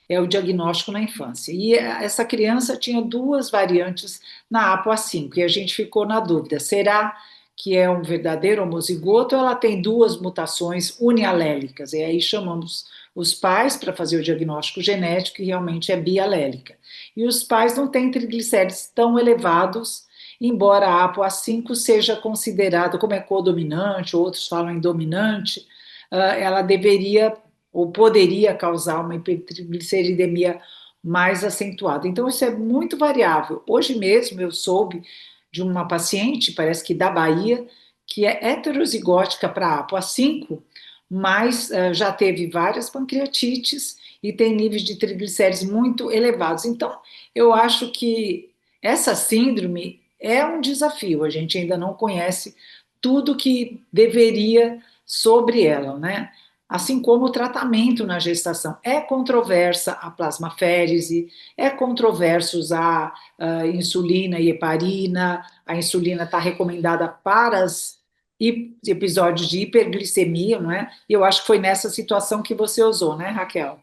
é o diagnóstico na infância. E essa criança tinha duas variantes na APOA5, e a gente ficou na dúvida, será que é um verdadeiro homozigoto ou ela tem duas mutações unialélicas? E aí chamamos os pais para fazer o diagnóstico genético e realmente é bialélica. E os pais não têm triglicéridos tão elevados, embora a APOA5 seja considerada como é codominante, outros falam em dominante, ela deveria ou poderia causar uma hipertrigliceridemia mais acentuada. Então, isso é muito variável. Hoje mesmo eu soube de uma paciente, parece que da Bahia, que é heterozigótica para APOA5, mas já teve várias pancreatites e tem níveis de triglicéridos muito elevados. Então, eu acho que essa síndrome é um desafio, a gente ainda não conhece tudo que deveria sobre ela, né? Assim como o tratamento na gestação. É controversa a plasmaférese, é controverso usar insulina e heparina, a insulina está recomendada para os episódios de hiperglicemia, não é? E eu acho que foi nessa situação que você usou, né, Raquel?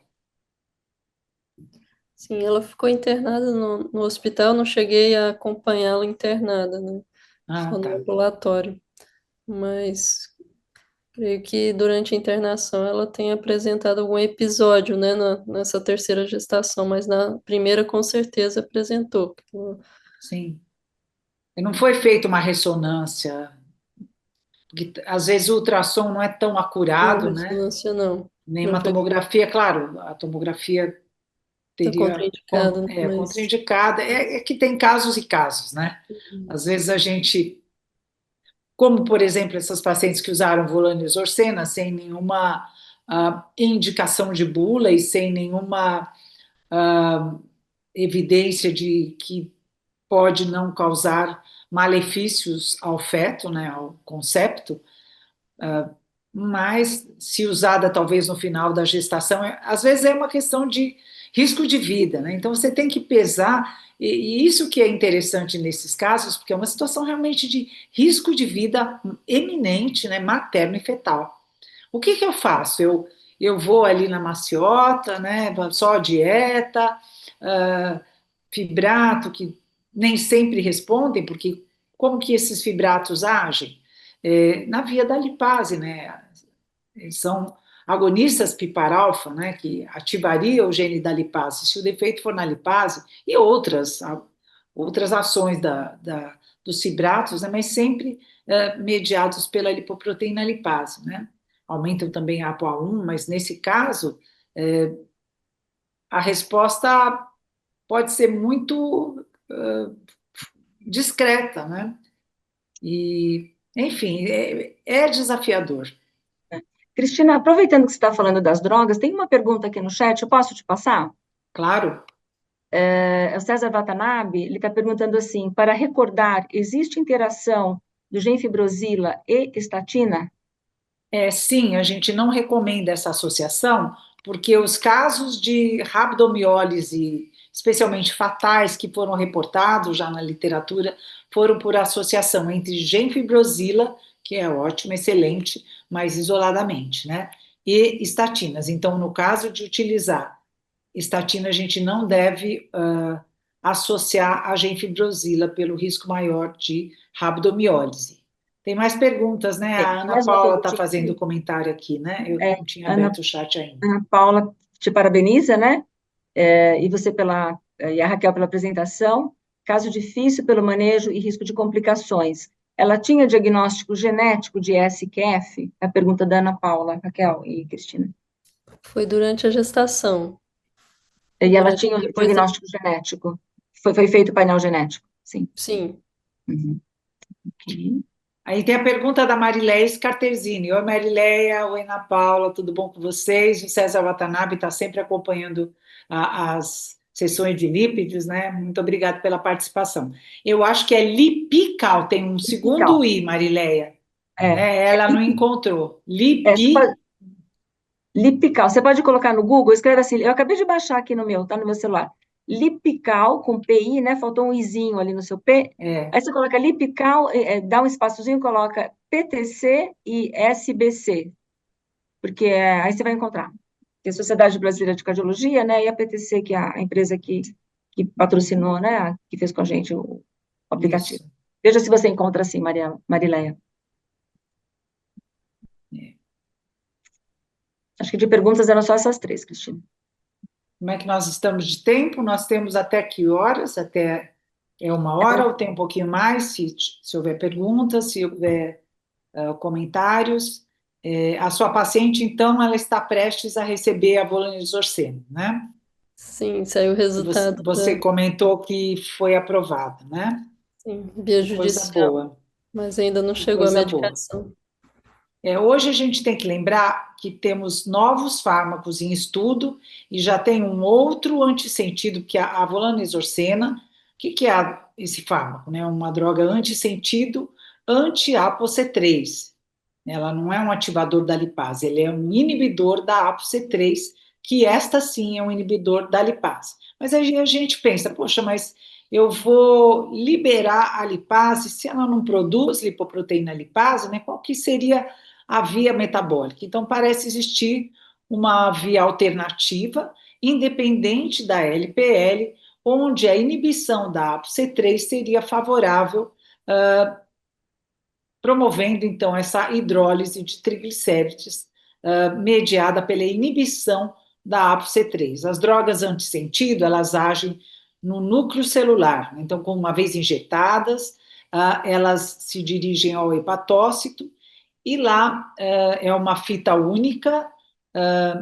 Sim, ela ficou internada no hospital, não cheguei a acompanhá-la internada, né? Ah, Só no tá. ambulatório. Mas creio que durante a internação ela tem apresentado algum episódio, né, nessa terceira gestação, mas na primeira com certeza apresentou. Sim. E não foi feita uma ressonância, porque às vezes o ultrassom não é tão Não, acurado, né? ressonância não. Nem Não uma foi tomografia, claro, a tomografia tá teria contraindicada, né? Mas contraindicada. É que tem casos e casos, né? Às vezes a gente, como por exemplo essas pacientes que usaram volanesorcena sem nenhuma indicação de bula e sem nenhuma ah, evidência de que pode não causar malefícios ao feto, né, ao concepto, mas se usada talvez no final da gestação, às vezes é uma questão de risco de vida, né? Então você tem que pesar, e isso que é interessante nesses casos, porque é uma situação realmente de risco de vida eminente, né, materno e fetal. O que eu faço? Eu vou ali na maciota, né, só dieta, uh, fibrato, que nem sempre respondem, porque como que esses fibratos agem? Na via da lipase, né? Eles são agonistas piparalfa, né, que ativaria o gene da lipase. Se o defeito for na lipase, e outras ações dos fibratos, né, mas sempre mediados pela lipoproteína lipase, né? Aumentam também a ApoA1, mas nesse caso, a resposta pode ser muito discreta, né? E, enfim, é desafiador. Cristina, aproveitando que você está falando das drogas, tem uma pergunta aqui no chat, eu posso te passar? Claro. É o César Watanabe, ele está perguntando assim, para recordar, existe interação do genfibrosila e estatina? Sim, a gente não recomenda essa associação, porque os casos de rabdomiólise, especialmente fatais, que foram reportados já na literatura, foram por associação entre genfibrosila, que é ótimo, excelente, mas isoladamente, né? E estatinas. Então, no caso de utilizar estatina, a gente não deve associar a genfibrosila pelo risco maior de rabdomiólise. Tem mais perguntas, né? A Ana Mais uma Paula está perguntinha fazendo aqui. comentário aqui, né? Eu É, não tinha Ana, aberto o chat ainda. Ana Paula te parabeniza, né? E você e a Raquel pela apresentação. Caso difícil pelo manejo e risco de complicações. Ela tinha diagnóstico genético de SQF? A pergunta da Ana Paula, Raquel e Cristina. Foi durante a gestação. E ela Durante, tinha um depois, diagnóstico genético. Foi feito o painel genético, sim. sim. Uhum. Ok. Aí tem a pergunta da Marileia Scarterzini. Oi, Marileia. Oi, Ana Paula. Tudo bom com vocês? O César Watanabe está sempre acompanhando as sessões de lípides, né? Muito obrigado pela participação. Eu acho que é lipical, tem um segundo Lipical. I, Marileia. É, Né? Ela não encontrou. você pode, Lipical. Você pode colocar no Google, escreve assim, eu acabei de baixar aqui no meu, tá no meu celular. Lipical, com PI, né? Faltou um izinho ali no seu P. É, Aí você coloca Lipical, dá um espaçozinho, coloca PTC e SBC, porque aí você vai encontrar. Que é a Sociedade Brasileira de Cardiologia, né? E a PTC, que é a empresa que patrocinou, né? Que fez com a gente o aplicativo. isso. Veja se você encontra assim, Marileia. É. Acho que de perguntas eram só essas três, Cristina. Como é que nós estamos de tempo? Nós temos até que horas? Até uma hora ou tem um pouquinho mais, se houver perguntas, se houver comentários. A sua paciente, então, ela está prestes a receber a volanesorcena, né? Sim, saiu o Que você, resultado você comentou que foi aprovado, né? via Que coisa judicial, boa, mas ainda não que chegou a coisa boa. medicação. Hoje a gente tem que lembrar que temos novos fármacos em estudo e já tem um outro antissentido, que é a volanesorcena. O que é esse fármaco? Né? Uma droga antissentido anti-ApoC3. Ela não é um ativador da lipase, ele é um inibidor da ApoC3, que esta sim é um inibidor da lipase. Mas aí a gente pensa, poxa, mas eu vou liberar a lipase se ela não produz lipoproteína lipase, né? Qual que seria a via metabólica? Então parece existir uma via alternativa, independente da LPL, onde a inibição da ApoC3 seria favorável, promovendo então essa hidrólise de triglicérides mediada pela inibição da ApoC3. As drogas antissentido, elas agem no núcleo celular, então, uma vez injetadas, elas se dirigem ao hepatócito e lá é uma fita única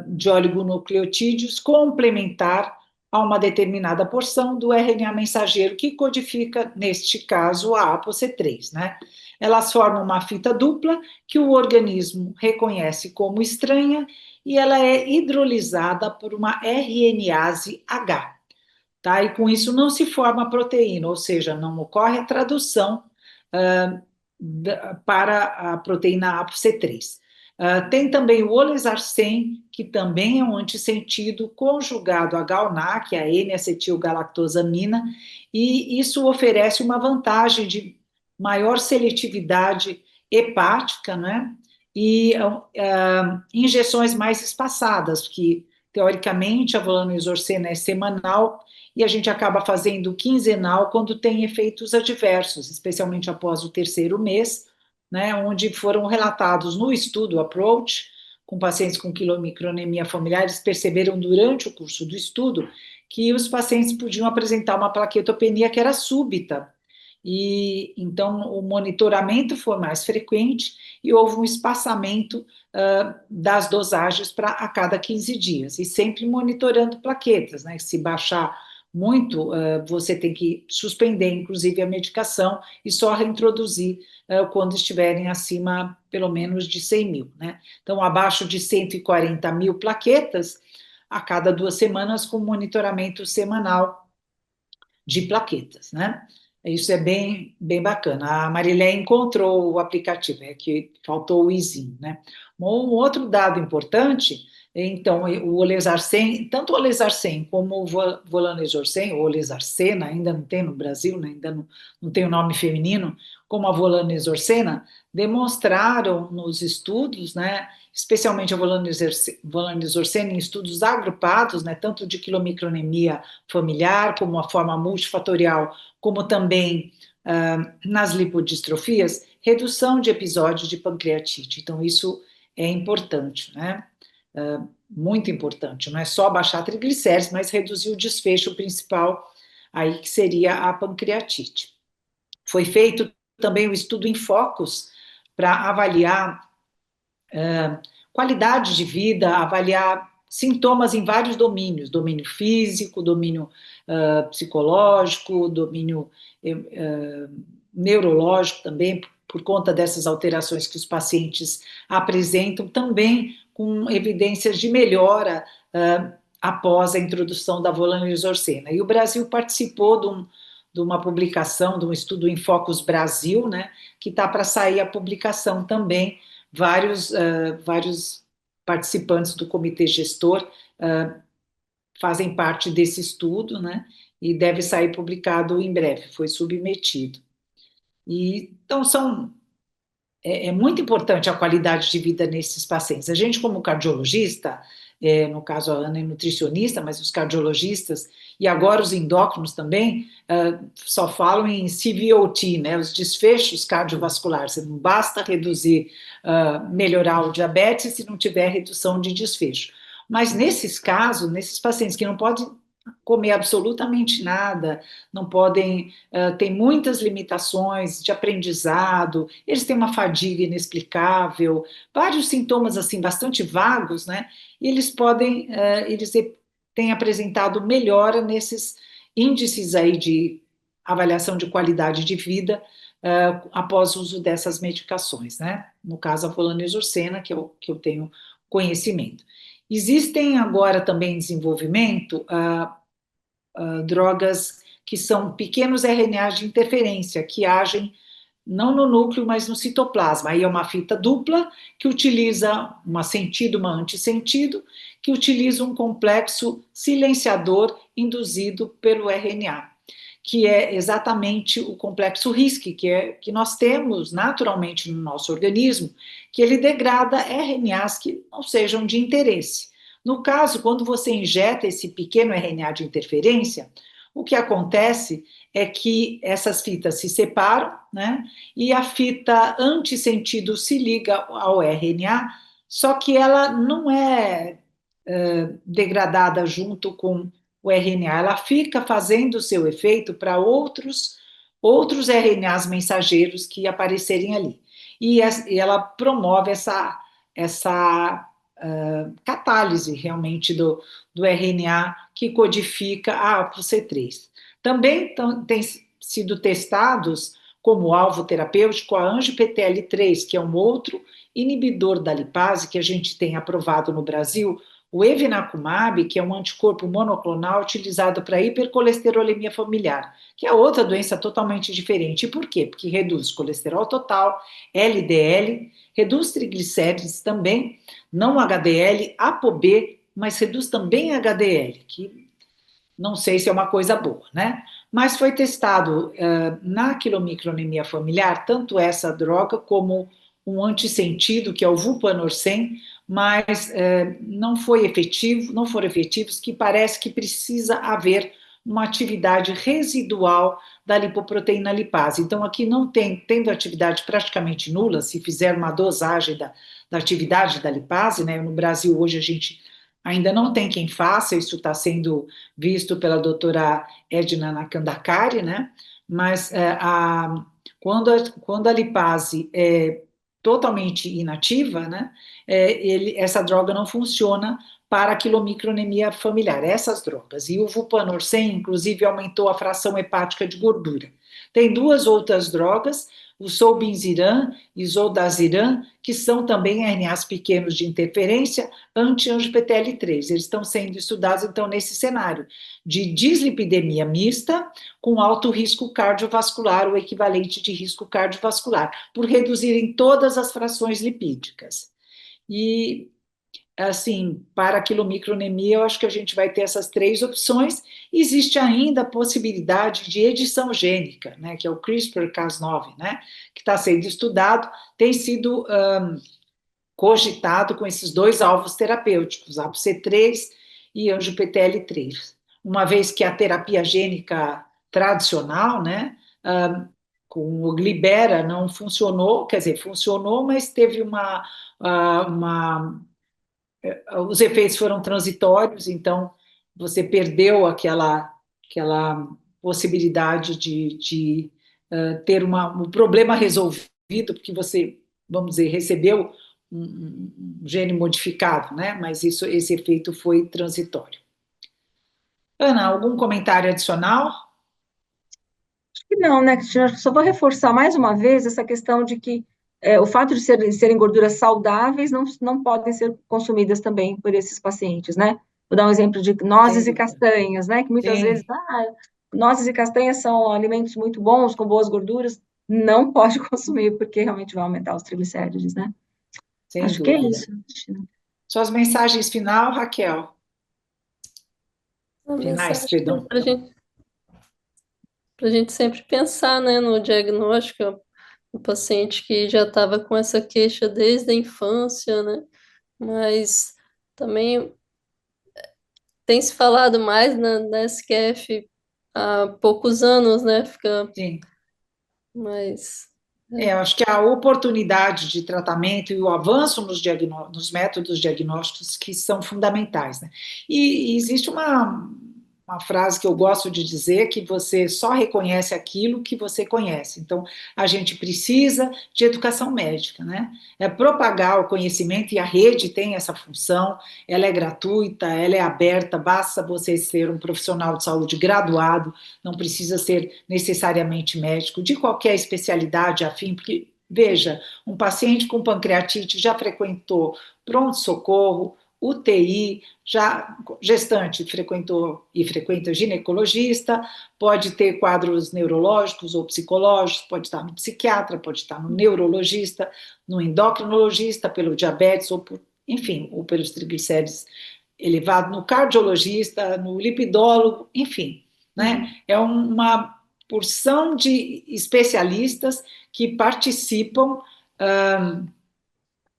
de oligonucleotídeos complementar a uma determinada porção do RNA mensageiro que codifica, neste caso, a ApoC3, né? Elas formam uma fita dupla que o organismo reconhece como estranha e ela é hidrolisada por uma RNase H, tá? E com isso não se forma proteína, ou seja, não ocorre a tradução para a proteína ApoC3. Tem também o olezarsen, que também é um antissentido conjugado a GalNAc, a N-acetilgalactosamina, e isso oferece uma vantagem de maior seletividade hepática, né? E injeções mais espaçadas, que teoricamente a volanesorcena é semanal e a gente acaba fazendo quinzenal quando tem efeitos adversos, especialmente após o terceiro mês, né, onde foram relatados no estudo Approach, com pacientes com quilomicronemia familiar, eles perceberam durante o curso do estudo que os pacientes podiam apresentar uma plaquetopenia que era súbita, e então o monitoramento foi mais frequente e houve um espaçamento das dosagens para a cada 15 dias, e sempre monitorando plaquetas, né? Se baixar muito, você tem que suspender, inclusive, a medicação e só reintroduzir quando estiverem acima, pelo menos, de 100 mil, né? Então, abaixo de 140 mil plaquetas, a cada 2 semanas, com monitoramento semanal de plaquetas, né? Isso é bem, bem bacana. A Marilé encontrou o aplicativo, é que faltou o izinho, né? Um outro dado importante, então, o Olezarsen, tanto o Olezarsen como o Volanesorsen, ou Olezarcena, ainda não tem no Brasil, né? Ainda não tem o nome feminino, como a Volanesorcena, demonstraram nos estudos, né, especialmente a Volanesorcena em estudos agrupados, né, tanto de quilomicronemia familiar, como a forma multifatorial, como também nas lipodistrofias, redução de episódios de pancreatite. Então, isso é importante, né? Muito importante. Não é só baixar triglicéridos, mas reduzir o desfecho principal, aí que seria a pancreatite. Foi feito também o estudo em focos para avaliar qualidade de vida, avaliar sintomas em vários domínios, domínio físico, domínio psicológico, domínio neurológico também, por conta dessas alterações que os pacientes apresentam, também com evidências de melhora após a introdução da volanesorcena. E o Brasil participou de uma publicação, de um estudo em Focus Brasil, né, que está para sair a publicação também. Vários participantes do comitê gestor fazem parte desse estudo, né? E deve sair publicado em breve, foi submetido. Então, é muito importante a qualidade de vida nesses pacientes. A gente, como cardiologista, no caso a Ana é nutricionista, mas os cardiologistas e agora os endócrinos também só falam em CVOT, né, os desfechos cardiovasculares. Você não basta reduzir, melhorar o diabetes se não tiver redução de desfecho. Mas nesses casos, nesses pacientes que não podem comer absolutamente nada, não podem, tem muitas limitações de aprendizado, eles têm uma fadiga inexplicável, vários sintomas assim bastante vagos, né? E eles têm apresentado melhora nesses índices aí de avaliação de qualidade de vida após o uso dessas medicações, né? No caso a volanesorcena, que eu tenho conhecimento. Existem agora também em desenvolvimento drogas que são pequenos RNAs de interferência, que agem não no núcleo, mas no citoplasma. Aí é uma fita dupla que utiliza uma sentido, uma antissentido, que utiliza um complexo silenciador induzido pelo RNA, que é exatamente o complexo RISC, que nós temos naturalmente no nosso organismo, que ele degrada RNAs que não sejam de interesse. No caso, quando você injeta esse pequeno RNA de interferência, o que acontece é que essas fitas se separam, né? E a fita antissentido se liga ao RNA, só que ela não é degradada junto com o RNA, ela fica fazendo o seu efeito para outros RNAs mensageiros que aparecerem ali. E ela promove essa catálise realmente do RNA que codifica a ApoC3. Também tem sido testados como alvo terapêutico a ANGPTL3, que é um outro inibidor da lipase que a gente tem aprovado no Brasil, o evinacumab, que é um anticorpo monoclonal utilizado para hipercolesterolemia familiar, que é outra doença totalmente diferente. E por quê? Porque reduz colesterol total, LDL, reduz triglicérides também, não HDL, ApoB, mas reduz também HDL, que não sei se é uma coisa boa, né? Mas foi testado na quilomicronemia familiar, tanto essa droga como um antissentido, que é o Vupanorsen, mas não foram efetivos, que parece que precisa haver uma atividade residual da lipoproteína lipase. Então, aqui não tendo atividade praticamente nula, se fizer uma dosagem da atividade da lipase, né? No Brasil, hoje, a gente ainda não tem quem faça, isso está sendo visto pela doutora Edna Nakandakari, né? Mas quando a lipase é totalmente inativa, né? Essa droga não funciona para a quilomicronemia familiar, essas drogas. E o vupanorsen, inclusive, aumentou a fração hepática de gordura. Tem duas outras drogas, o solbinziran e zoldaziran, que são também RNAs pequenos de interferência anti-angiotensina-PTL3. Eles estão sendo estudados, então, nesse cenário de dislipidemia mista com alto risco cardiovascular, o equivalente de risco cardiovascular, por reduzirem todas as frações lipídicas. E, assim, para a quilomicronemia, eu acho que a gente vai ter essas três opções. Existe ainda a possibilidade de edição gênica, né, que é o CRISPR-Cas9, né, que está sendo estudado, tem sido cogitado com esses dois alvos terapêuticos, ApoC3 e ANGPTL3. Uma vez que a terapia gênica tradicional, né, com o Glibera não funcionou, quer dizer, funcionou, mas teve os efeitos foram transitórios, então você perdeu aquela possibilidade de ter um problema resolvido, porque você, vamos dizer, recebeu um gene modificado, né? Mas esse efeito foi transitório. Ana, algum comentário adicional? Acho que não, né, Cristina? Acho que só vou reforçar mais uma vez essa questão de que o fato de serem gorduras saudáveis não podem ser consumidas também por esses pacientes, né? Vou dar um exemplo de nozes e castanhas, né? Que muitas vezes, nozes e castanhas são alimentos muito bons, com boas gorduras, não pode consumir, porque realmente vai aumentar os triglicérides, né? Sem Acho dúvida. que é isso, Cristina. Suas mensagens final, Raquel? Finais, perdão. Para a gente sempre pensar, né, no diagnóstico, o paciente que já estava com essa queixa desde a infância, né, mas também tem se falado mais na SQF há poucos anos, né, fica Sim. mais... Eu acho que a oportunidade de tratamento e o avanço nos métodos diagnósticos que são fundamentais, né? E existe uma frase que eu gosto de dizer, que você só reconhece aquilo que você conhece. Então, a gente precisa de educação médica, né? É propagar o conhecimento, e a rede tem essa função, ela é gratuita, ela é aberta, basta você ser um profissional de saúde graduado, não precisa ser necessariamente médico, de qualquer especialidade afim, porque, veja, um paciente com pancreatite já frequentou pronto-socorro, UTI, já gestante frequentou e frequenta ginecologista, pode ter quadros neurológicos ou psicológicos, pode estar no psiquiatra, pode estar no neurologista, no endocrinologista, pelo diabetes, enfim, ou pelos triglicéridos elevados, no cardiologista, no lipidólogo, enfim, né? É uma porção de especialistas que participam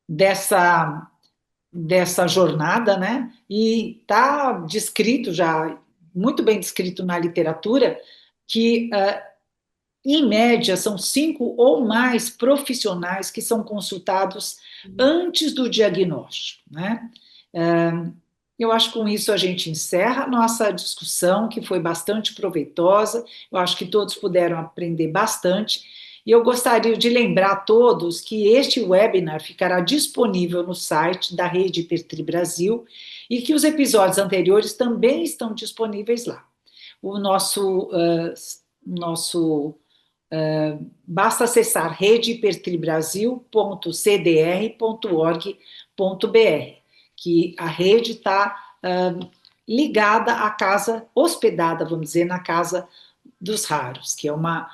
dessa jornada, né? E está descrito já, muito bem descrito na literatura, que em média são 5 ou mais profissionais que são consultados antes do diagnóstico, né? Eu acho que com isso a gente encerra a nossa discussão, que foi bastante proveitosa. Eu acho que todos puderam aprender bastante. E eu gostaria de lembrar a todos que este webinar ficará disponível no site da Rede Hipertri Brasil e que os episódios anteriores também estão disponíveis lá. Basta acessar redehipertribrasil.cdr.org.br, que a rede está ligada à casa, hospedada, vamos dizer, na Casa dos Raros, que é uma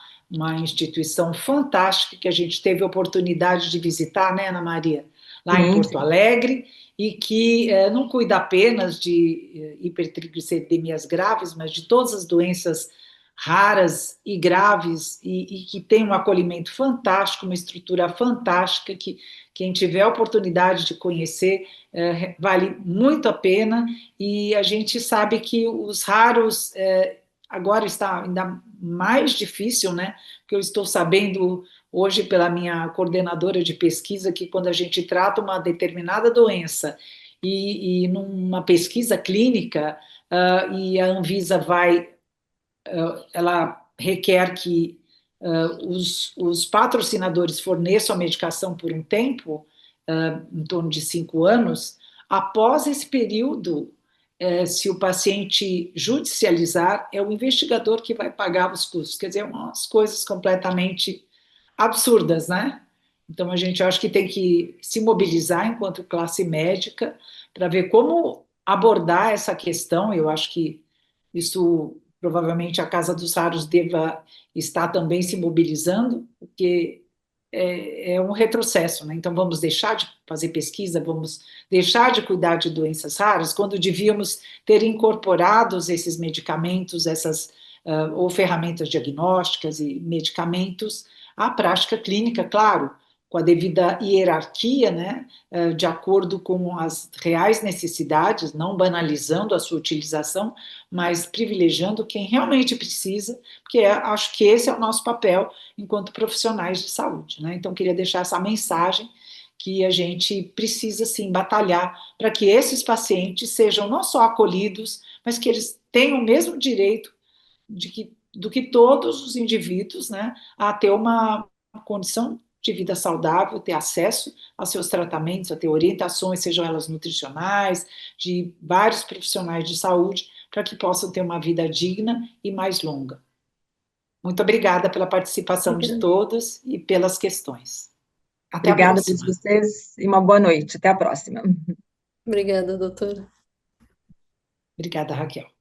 instituição fantástica que a gente teve a oportunidade de visitar, né, Ana Maria? Lá em Porto Alegre, e que não cuida apenas de hipertrigliceridemias graves, mas de todas as doenças raras e graves, e que tem um acolhimento fantástico, uma estrutura fantástica, que quem tiver a oportunidade de conhecer vale muito a pena, e a gente sabe que os raros agora está ainda mais difícil, né? Porque eu estou sabendo hoje pela minha coordenadora de pesquisa que quando a gente trata uma determinada doença e numa pesquisa clínica e a Anvisa ela requer que os patrocinadores forneçam a medicação por um tempo, em torno de 5 anos, após esse período, se o paciente judicializar, é o investigador que vai pagar os custos. Quer dizer, umas coisas completamente absurdas, né? Então, a gente acha que tem que se mobilizar enquanto classe médica para ver como abordar essa questão. Eu acho que isso, provavelmente, a Casa dos Raros deva estar também se mobilizando, porque é um retrocesso, né? Então, vamos deixar de fazer pesquisa, vamos deixar de cuidar de doenças raras, quando devíamos ter incorporados esses medicamentos, essas ou ferramentas diagnósticas e medicamentos à prática clínica, claro, com a devida hierarquia, né, de acordo com as reais necessidades, não banalizando a sua utilização, mas privilegiando quem realmente precisa, porque acho que esse é o nosso papel enquanto profissionais de saúde, né? Então, queria deixar essa mensagem que a gente precisa, sim, batalhar para que esses pacientes sejam não só acolhidos, mas que eles tenham o mesmo direito do que todos os indivíduos, né, a ter uma condição de vida saudável, ter acesso a seus tratamentos, a ter orientações, sejam elas nutricionais, de vários profissionais de saúde, para que possam ter uma vida digna e mais longa. Muito obrigada pela participação de todos e pelas questões. Até a Obrigada a todos próxima. vocês e uma boa noite. Até a próxima. Obrigada, doutora. Obrigada, Raquel.